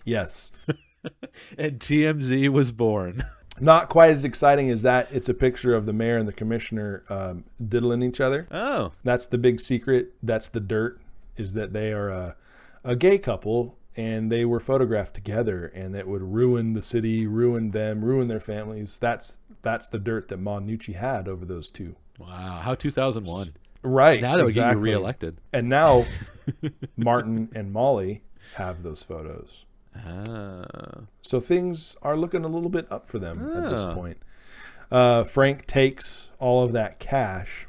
Yes. And TMZ was born. Not quite as exciting as that. It's a picture of the mayor and the commissioner diddling each other. Oh. That's the big secret. That's the dirt, is that they are a gay couple, and they were photographed together, and that would ruin the city, ruin them, ruin their families. That's the dirt that Monucci had over those two. Wow. How 2001. Right. Now that would get you exactly. reelected. And now Martin and Molly have those photos. So things are looking a little bit up for them at this point. Frank takes all of that cash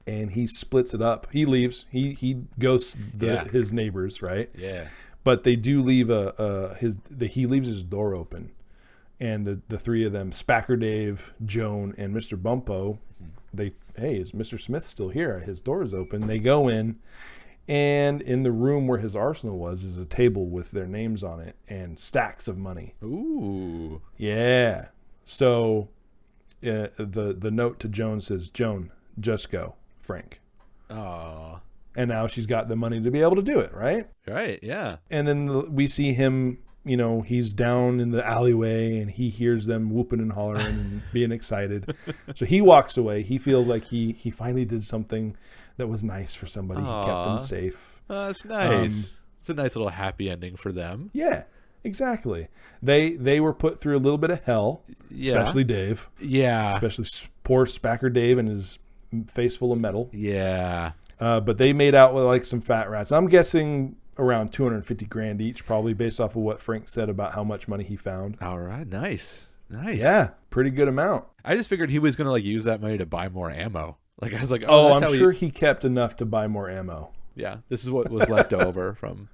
and he splits it up. He leaves. He ghosts his neighbors, right? Yeah. But they do leave he leaves his door open, and the three of them, Spacker Dave, Joan, and Mr. Bumpo, is Mr. Smith still here? His door is open. They go in. And in the room where his arsenal was is a table with their names on it and stacks of money. Ooh. Yeah. So the note to Joan says, Joan, just go, Frank. Oh. And now she's got the money to be able to do it, right? Right, yeah. And then we see him, he's down in the alleyway and he hears them whooping and hollering and being excited. So he walks away. He feels like he finally did something that was nice for somebody. Aww. He kept them safe. Oh, that's nice. It's a nice little happy ending for them. Yeah, exactly. They were put through a little bit of hell, especially Dave. Yeah. Especially poor Spacker Dave and his face full of metal. Yeah. But they made out with like some fat rats. I'm guessing around $250,000 each, probably based off of what Frank said about how much money he found. All right. Nice. Yeah, pretty good amount. I just figured he was going to use that money to buy more ammo. Like I was like, I'm sure he kept enough to buy more ammo. Yeah, this is what was left over from.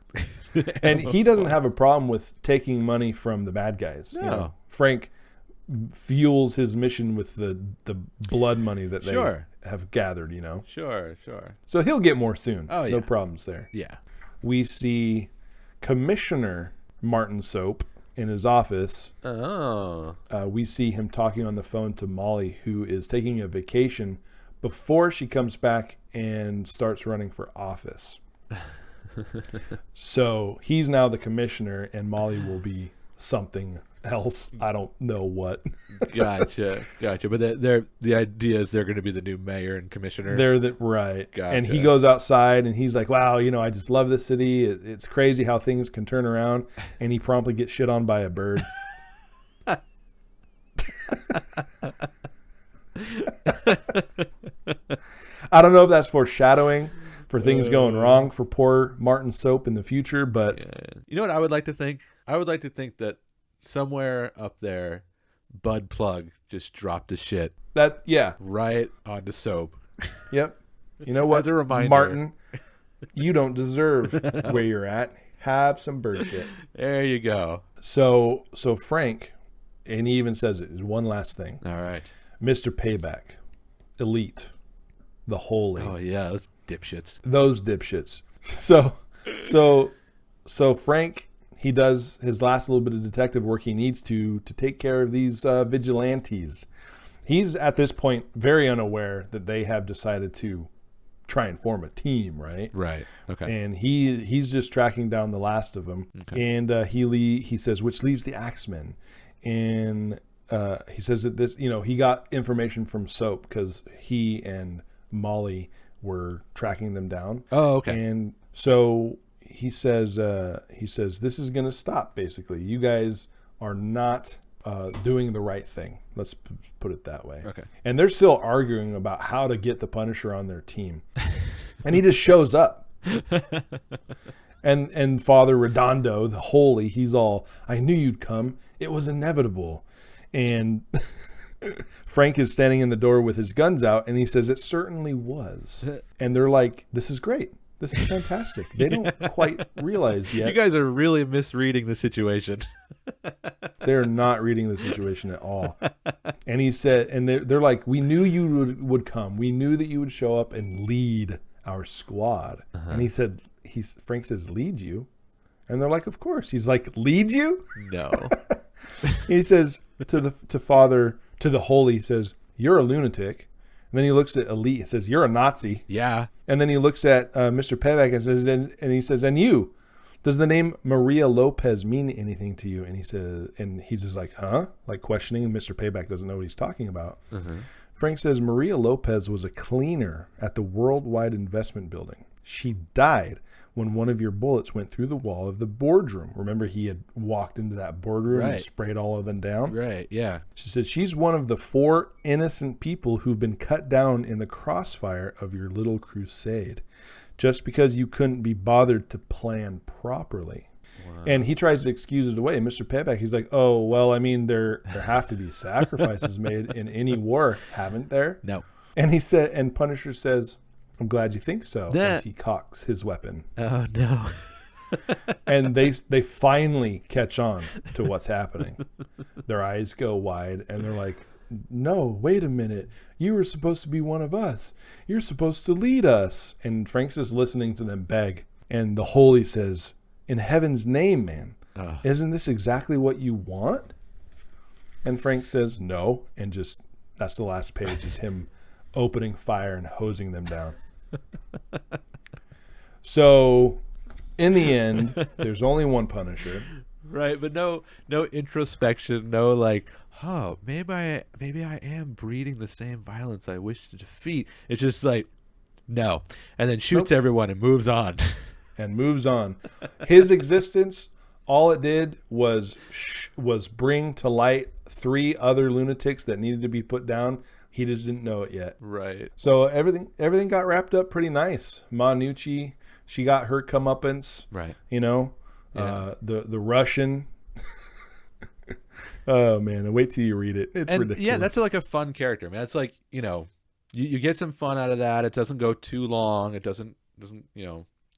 And he doesn't have a problem with taking money from the bad guys. No. Frank fuels his mission with the blood money that they have gathered. Sure. So he'll get more soon. Oh, yeah. No problems there. Yeah. We see Commissioner Martin Soap in his office. Oh. We see him talking on the phone to Molly, who is taking a vacation before she comes back and starts running for office. So he's now the commissioner, and Molly will be something else. I don't know what. Gotcha. But the idea is they're going to be the new mayor and commissioner. Right. Gotcha. And he goes outside and he's like, wow, I just love this city. It's crazy how things can turn around. And he promptly gets shit on by a bird. I don't know if that's foreshadowing for things going wrong for poor Martin Soap in the future, but You know what I would like to think? I would like to think that somewhere up there, Bud Plug just dropped his shit Yeah. right onto Soap. Yep. You know what? As a reminder. Martin, you don't deserve where you're at. Have some bird shit. There you go. So Frank, and he even says it, is one last thing. All right. Mr. Payback, Elite, the Holy. Oh yeah, those dipshits. Those dipshits. So Frank, he does his last little bit of detective work he needs to take care of these vigilantes. He's at this point very unaware that they have decided to try and form a team, right? Right. Okay. And he's just tracking down the last of them. Okay. And he says, which leaves the Axemen. And he says that this, he got information from Soap because he and Molly were tracking them down. Oh, okay. And so he says this is going to stop. Basically, you guys are not doing the right thing. Let's put it that way. Okay. And they're still arguing about how to get the Punisher on their team. And he just shows up. And Father Redondo, the Holy, he's all, I knew you'd come. It was inevitable. And Frank is standing in the door with his guns out, and he says, it certainly was. And they're like, this is great. This is fantastic. They don't quite realize yet. You guys are really misreading the situation. They're not reading the situation at all. And he said, and they're like, we knew you would come. We knew that you would show up and lead our squad. Uh-huh. And he said, Frank says, lead you? And they're like, of course. He's like, lead you? No. He says to the Holy, he says, you're a lunatic. And then he looks at Elite and says, you're a Nazi. Yeah. And then he looks at Mr. Payback and he says, and you, does the name Maria Lopez mean anything to you? And he says, and he's just like, huh? Like questioning. Mr. Payback doesn't know what he's talking about. Uh-huh. Frank says, Maria Lopez was a cleaner at the Worldwide Investment Building. She died when one of your bullets went through the wall of the boardroom. Remember, he had walked into that boardroom and sprayed all of them down? Right, yeah. She said, she's one of the 4 innocent people who've been cut down in the crossfire of your little crusade, just because you couldn't be bothered to plan properly. Wow. And he tries to excuse it away. Mr. Payback, he's like, oh, well, I mean, there have to be sacrifices made in any war, haven't there? No. And he said, and Punisher says, I'm glad you think so, as he cocks his weapon. Oh, no. And they finally catch on to what's happening. Their eyes go wide, and they're like, no, wait a minute. You were supposed to be one of us. You're supposed to lead us. And Frank's just listening to them beg. And the Holy says, in heaven's name, man, isn't this exactly what you want? And Frank says, no. And just, that's the last page, is him opening fire and hosing them down. So in the end, there's only one Punisher. Right, but no introspection, no like, oh, maybe I am breeding the same violence I wish to defeat. It's just like, no. And then shoots everyone and moves on. And moves on. His existence, all it did was bring to light 3 other lunatics that needed to be put down. He just didn't know it yet. Right. So everything got wrapped up pretty nice. Ma Nucci, she got her comeuppance. Right. Yeah. The Russian. Oh man, wait till you read it. It's ridiculous. Yeah, that's like a fun character, man. It's like, you get some fun out of that. It doesn't go too long. It doesn't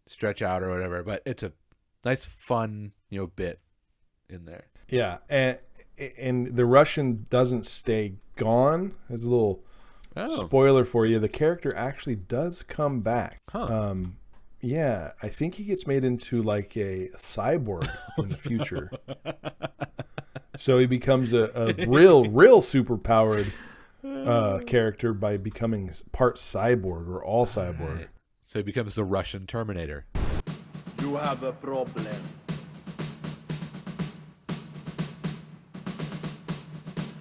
stretch out or whatever, but it's a nice fun, bit in there. Yeah, and the Russian doesn't stay gone. There's a little spoiler for you. The character actually does come back. Huh. Yeah, I think he gets made into like a cyborg in the future. So he becomes a real super powered character by becoming part cyborg or all cyborg. Right. So he becomes the Russian Terminator. You have a problem.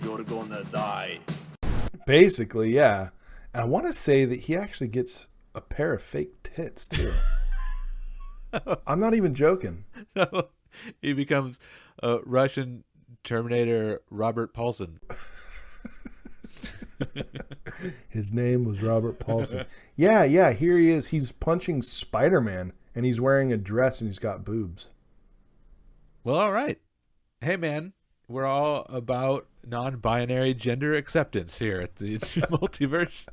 You're gonna die. Basically, yeah. And I want to say that he actually gets a pair of fake tits too. I'm not even joking. No, he becomes a Russian Terminator Robert Paulson. His name was Robert Paulson. Yeah, here he is. He's punching Spider-Man, and he's wearing a dress, and he's got boobs. Well, all right. Hey, man, we're all about non-binary gender acceptance here at the Multiverse.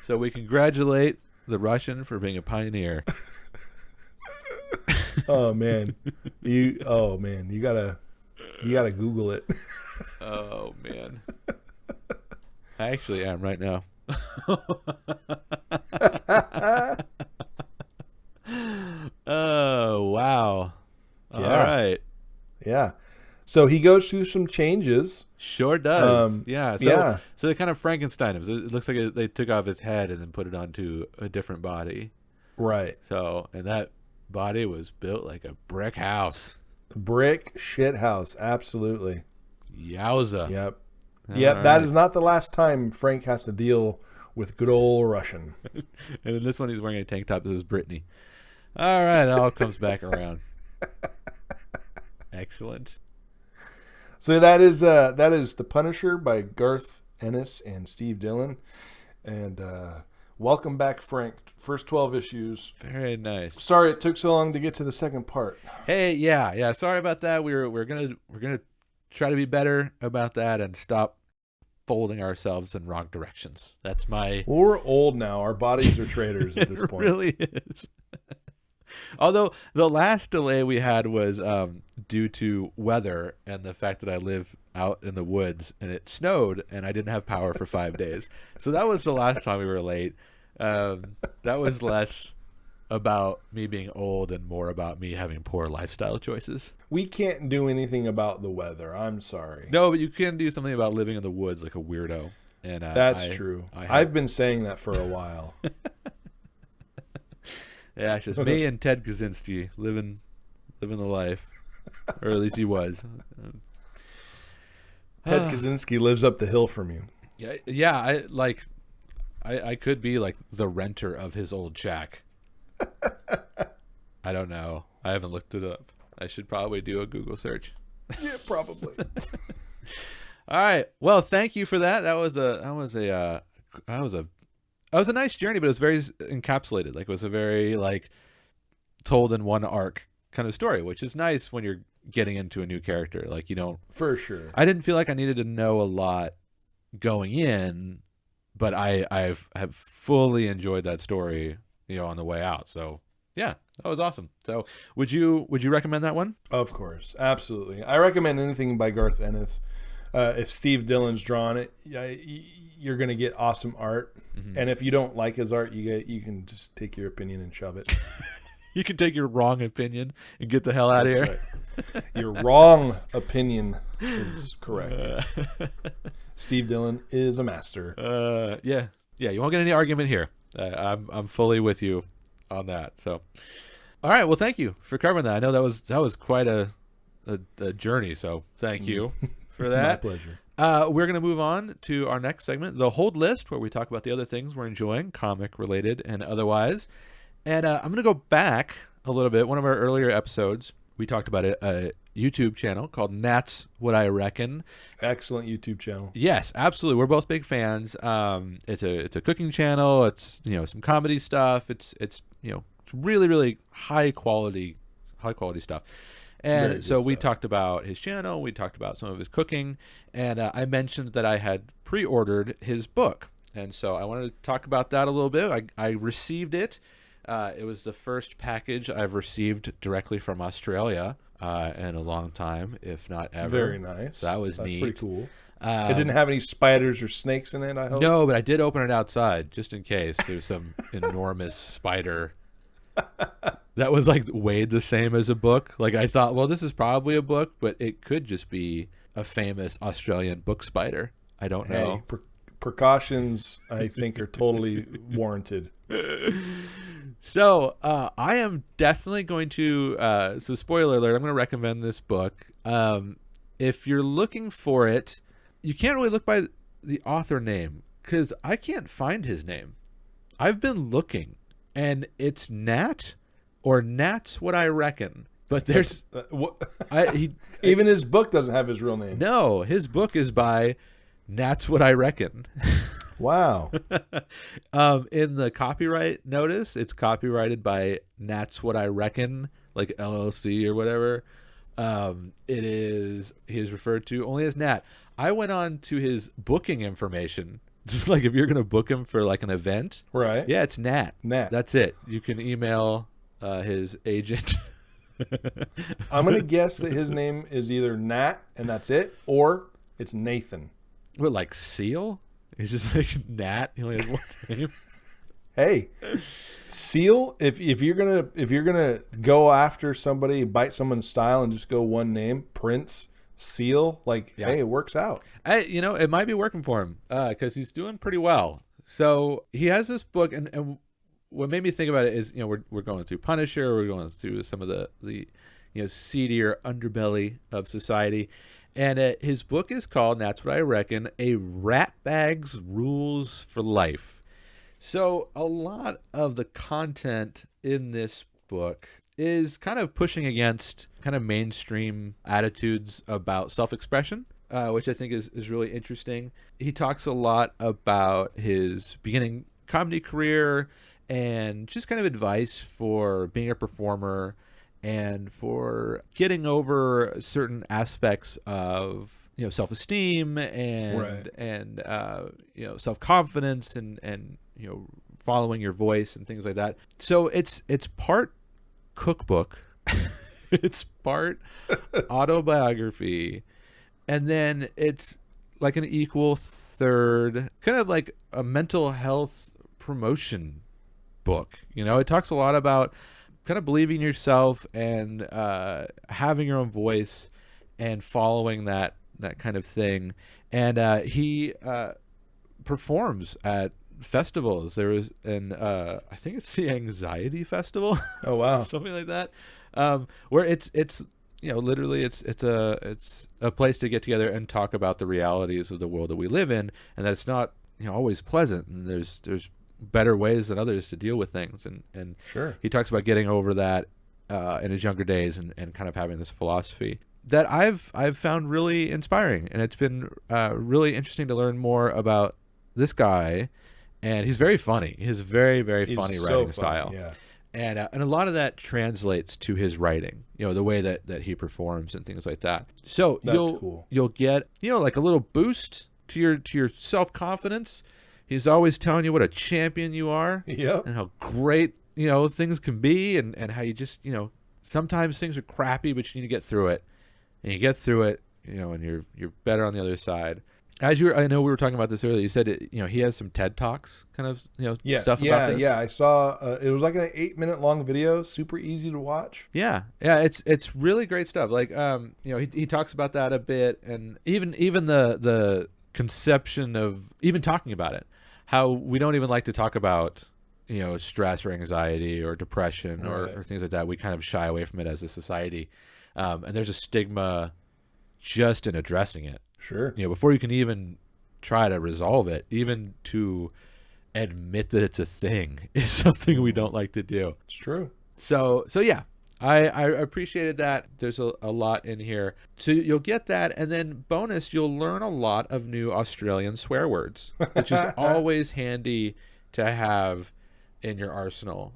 So we congratulate the Russian for being a pioneer. Oh man, you gotta Google it. Oh man, I actually am right now. Oh wow! All right, yeah. So he goes through some changes. Sure does. Yeah. So they kind of Frankenstein him. It looks like they took off his head and then put it onto a different body. Right. So, and that body was built like a brick house. Brick shit house. Absolutely. Yowza. Yep. All Yep. right. That is not the last time Frank has to deal with good old Russian. And in this one, he's wearing a tank top that says Britney. All right. It all comes back around. Excellent. So that is The Punisher by Garth Ennis and Steve Dillon. And welcome back, Frank. First 12 issues. Very nice. Sorry it took so long to get to the second part. Hey, yeah. Sorry about that. We're gonna try to be better about that and stop folding ourselves in wrong directions. That's my. Well, we're old now. Our bodies are traitors at this point. It really is. Although the last delay we had was due to weather and the fact that I live out in the woods and it snowed and I didn't have power for 5 days. So that was the last time we were late. That was less about me being old and more about me having poor lifestyle choices. We can't do anything about the weather. I'm sorry. No, but you can do something about living in the woods like a weirdo. And that's true. I've been saying that for a while. Yeah, it's just me and Ted Kaczynski living the life, or at least he was. Ted Kaczynski lives up the hill from you. Yeah. I could be like the renter of his old shack. I don't know. I haven't looked it up. I should probably do a Google search. Yeah, probably. All right. Well, thank you for that. That was a nice journey, but it was very encapsulated. Like it was a very told in one arc kind of story, which is nice when you're getting into a new character. Like you don't. For sure. I didn't feel like I needed to know a lot going in, but I have fully enjoyed that story, on the way out. So yeah, that was awesome. So would you recommend that one? Of course, absolutely. I recommend anything by Garth Ennis. If Steve Dillon's drawn it, you're gonna get awesome art. Mm-hmm. And if you don't like his art, you can just take your opinion and shove it. You can take your wrong opinion and get the hell out of here. Right. Your wrong opinion is correct. Steve Dillon is a master. Yeah. You won't get any argument here. I'm fully with you on that. So, all right. Well, thank you for covering that. I know that was quite a journey. So, thank you for that. My pleasure. We're going to move on to our next segment, the Hold List, where we talk about the other things we're enjoying, comic related and otherwise. And I'm going to go back a little bit. One of our earlier episodes, we talked about a YouTube channel called Nat's What I Reckon. Excellent YouTube channel. Yes, absolutely. We're both big fans. It's a cooking channel. It's some comedy stuff. It's really, really high quality stuff. And so we talked about his channel. We talked about some of his cooking. And I mentioned that I had pre-ordered his book. And so I wanted to talk about that a little bit. I received it. It was the first package I've received directly from Australia in a long time, if not ever. Very nice. So that's neat. Pretty cool. It didn't have any spiders or snakes in it, I hope? No, but I did open it outside just in case there's some enormous spider that was weighed the same as a book. I thought, well, this is probably a book, but it could just be a famous Australian book spider. I don't know. Precautions, I think, are totally warranted. So I am definitely going to, so spoiler alert, I'm going to recommend this book. If you're looking for it, you can't really look by the author name because I can't find his name. I've been looking and it's Nat or Nat's What I Reckon. But there's even his book doesn't have his real name. No, his book is by Nat's What I Reckon. Wow. In the copyright notice, it's copyrighted by Nat's What I Reckon, like LLC or whatever. He is referred to only as Nat. I went on to his booking information. Just like if you're going to book him for like an event. Right. Yeah, it's Nat. Nat. That's it. You can email his agent. I'm going to guess that his name is either Nat and that's it, or it's Nathan. What, like Seal? He's just like Nat. He only has one name. Hey, Seal. If you're gonna go after somebody, bite someone's style, and just go one name, Prince, Seal. Like, hey, it works out. It might be working for him because he's doing pretty well. So he has this book, and what made me think about it is, we're going through Punisher, we're going through some of the seedier underbelly of society. And his book is called, and that's what I reckon, A Ratbag's Rules for Life. So a lot of the content in this book is kind of pushing against kind of mainstream attitudes about self-expression, which I think is really interesting. He talks a lot about his beginning comedy career and just kind of advice for being a performer and for getting over certain aspects of self-esteem and self-confidence and following your voice and things like that. So it's part cookbook, it's part autobiography, and then it's like an equal third kind of like a mental health promotion book. It talks a lot about kind of believing in yourself and having your own voice and following that kind of thing. And he performs at festivals. There was I think it's the Anxiety Festival. Oh wow. Something like that. Where it's literally it's a place to get together and talk about the realities of the world that we live in, and that it's not always pleasant, and there's better ways than others to deal with things, and sure, he talks about getting over that in his younger days and kind of having this philosophy that I've found really inspiring, and it's been really interesting to learn more about this guy. And he's very funny. He has very, very funny writing style. Yeah. And a lot of that translates to his writing, the way that he performs and things like that. So you'll get, like a little boost to your self-confidence. He's always telling you what a champion you are. Yep. And how great, things can be, and how you just, sometimes things are crappy, but you need to get through it. And you get through it, and you're better on the other side. I know we were talking about this earlier. You said he has some TED Talks, kind of stuff about this. Yeah, I saw. It was like an 8-minute long video, super easy to watch. Yeah, it's really great stuff. Like he talks about that a bit, and even the conception of even talking about it, how we don't even like to talk about stress or anxiety or depression or things like that. We kind of shy away from it as a society, and there's a stigma just in addressing it. Sure. Before you can even try to resolve it, even to admit that it's a thing is something we don't like to do. It's true. So yeah, I appreciated that. There's a lot in here. So you'll get that, and then bonus, you'll learn a lot of new Australian swear words, which is always handy to have in your arsenal.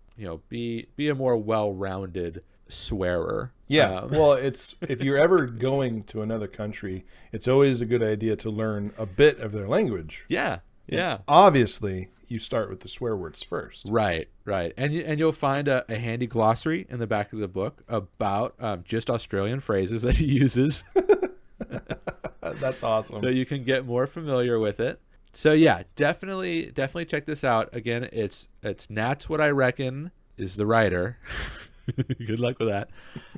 Be a more well-rounded swearer. Yeah, well, it's if you're ever going to another country, it's always a good idea to learn a bit of their language. Yeah. And obviously, you start with the swear words first. Right. And you'll find a handy glossary in the back of the book about just Australian phrases that he uses. That's awesome. So you can get more familiar with it. So yeah, definitely check this out. Again, it's Nat's What I Reckon is the writer. Good luck with that.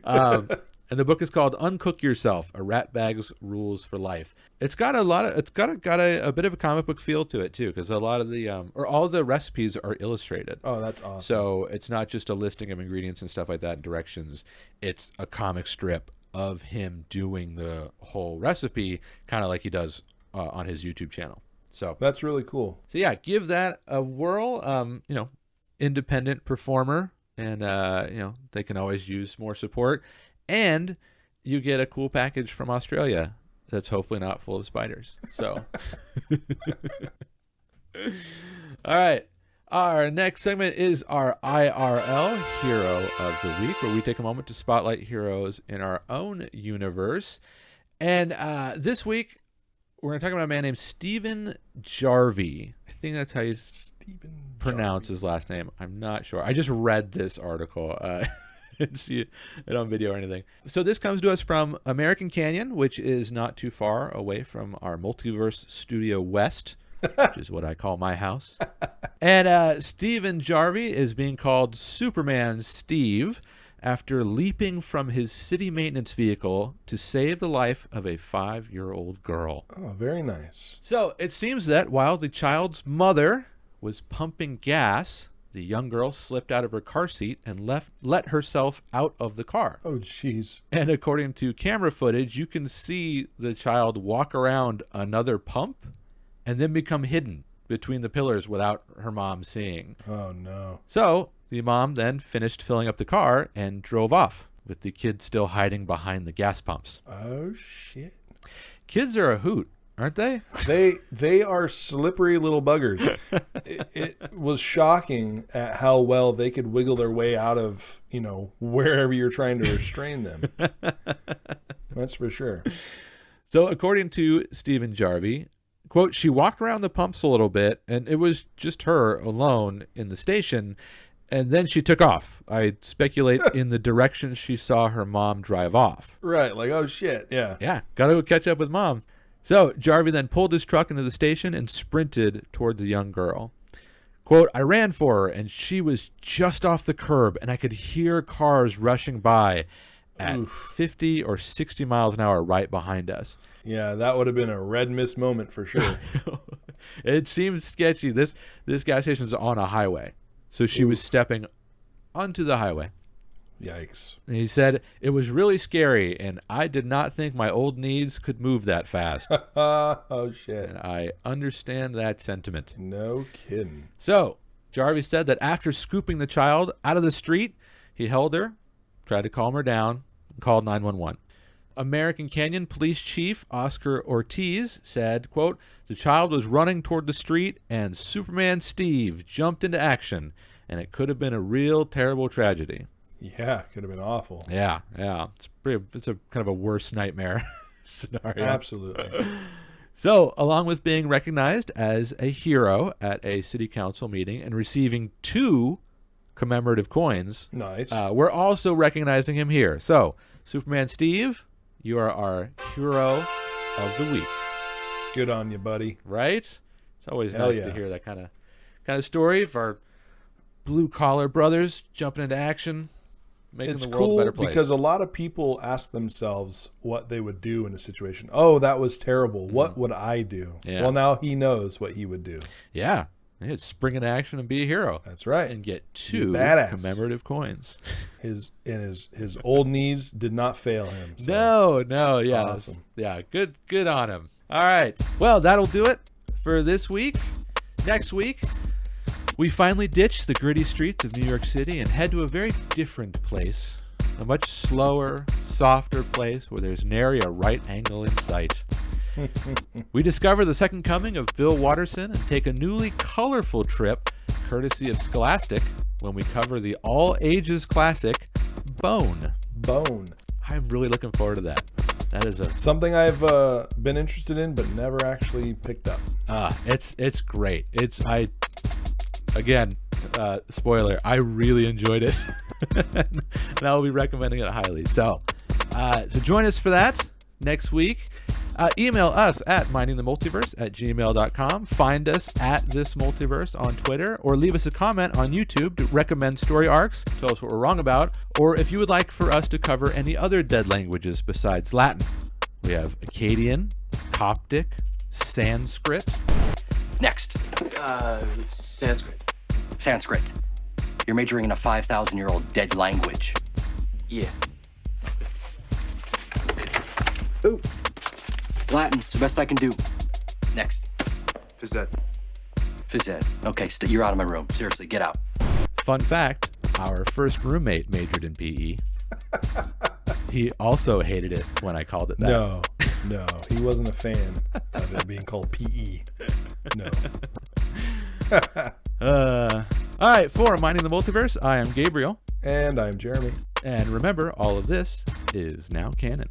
And the book is called Uncook Yourself: A Ratbag's Rules for Life. It's got a bit of a comic book feel to it too, because a lot of the all the recipes are illustrated. Oh, that's awesome. So it's not just a listing of ingredients and stuff like that and directions. It's a comic strip of him doing the whole recipe, kind of like he does on his YouTube channel. So that's really cool. So yeah, give that a whirl. Independent performer. And, they can always use more support. And you get a cool package from Australia that's hopefully not full of spiders. So, all right. Our next segment is our IRL Hero of the Week, where we take a moment to spotlight heroes in our own universe. And this week, we're going to talk about a man named Stephen Jarvie. I think that's how you pronounce his last name. I'm not sure. I just read this article. I didn't see it on video or anything. So this comes to us from American Canyon, which is not too far away from our Multiverse Studio West, which is what I call my house. And Stephen Jarvie is being called Superman Steve after leaping from his city maintenance vehicle to save the life of a 5-year-old girl. Oh, very nice. So it seems that while the child's mother was pumping gas, the young girl slipped out of her car seat and let herself out of the car. Oh, jeez. And according to camera footage, you can see the child walk around another pump and then become hidden between the pillars without her mom seeing. Oh, no. So the mom then finished filling up the car and drove off, with the kid still hiding behind the gas pumps. Oh, shit. Kids are a hoot, aren't they? They are slippery little buggers. It was shocking at how well they could wiggle their way out of, wherever you're trying to restrain them. That's for sure. So according to Stephen Jarvie, quote, she walked around the pumps a little bit, and it was just her alone in the station, and then she took off. I speculate in the direction she saw her mom drive off. Right, like, oh, shit, yeah. Yeah, gotta go catch up with mom. So Jarvie then pulled his truck into the station and sprinted toward the young girl. Quote, I ran for her, and she was just off the curb, and I could hear cars rushing by at 50 or 60 miles an hour right behind us. Yeah, that would have been a red mist moment for sure. It seems sketchy. This gas station is on a highway. So she was stepping onto the highway. Yikes. And he said, it was really scary, and I did not think my old knees could move that fast. Oh, shit. And I understand that sentiment. No kidding. So Jarvie said that after scooping the child out of the street, he held her, tried to calm her down, and called 911. American Canyon Police Chief Oscar Ortiz said, quote, the child was running toward the street and Superman Steve jumped into action, and it could have been a real terrible tragedy. Yeah, could have been awful. Yeah. It's a kind of a worse nightmare scenario. Absolutely. So, along with being recognized as a hero at a city council meeting and receiving 2 commemorative coins, Nice. we're also recognizing him here. So, Superman Steve, you are our hero of the week. Good on you, buddy. Right? It's always Hell nice yeah. to hear that kind of story of our blue collar brothers jumping into action, making It's the world a cool better place. because a lot of people ask themselves what they would do in a situation. Oh, that was terrible. What would I do? Yeah. Well, now he knows what he would do. Yeah. It's spring into action and be a hero. That's right. And get Be 2 badass. commemorative coins. His old knees did not fail him. So. No, yeah. Awesome. Yeah, good on him. All right. Well, that'll do it for this week. Next week, we finally ditch the gritty streets of New York City and head to a very different place. A much slower, softer place where there's nary a right angle in sight. We discover the second coming of Bill Watterson and take a newly colorful trip, courtesy of Scholastic, when we cover the all-ages classic, Bone. I'm really looking forward to that. That is Something I've been interested in but never actually picked up. It's great. Spoiler, I really enjoyed it. And I will be recommending it highly. So join us for that next week. Email us at mindingthemultiverse@gmail.com. Find us at This Multiverse on Twitter, or leave us a comment on YouTube to recommend story arcs, tell us what we're wrong about, or if you would like for us to cover any other dead languages besides Latin. We have Akkadian, Coptic, Sanskrit. Next. Sanskrit. You're majoring in a 5,000-year-old dead language. Yeah. Ooh. Latin. It's the best I can do. Next. Phys ed. Okay, you're out of my room. Seriously, get out. Fun fact, our first roommate majored in PE. He also hated it when I called it that. No, he wasn't a fan of it being called PE. No. All right, for Minding the Multiverse, I am Gabriel. And I'm Jeremy. And remember, all of this is now canon.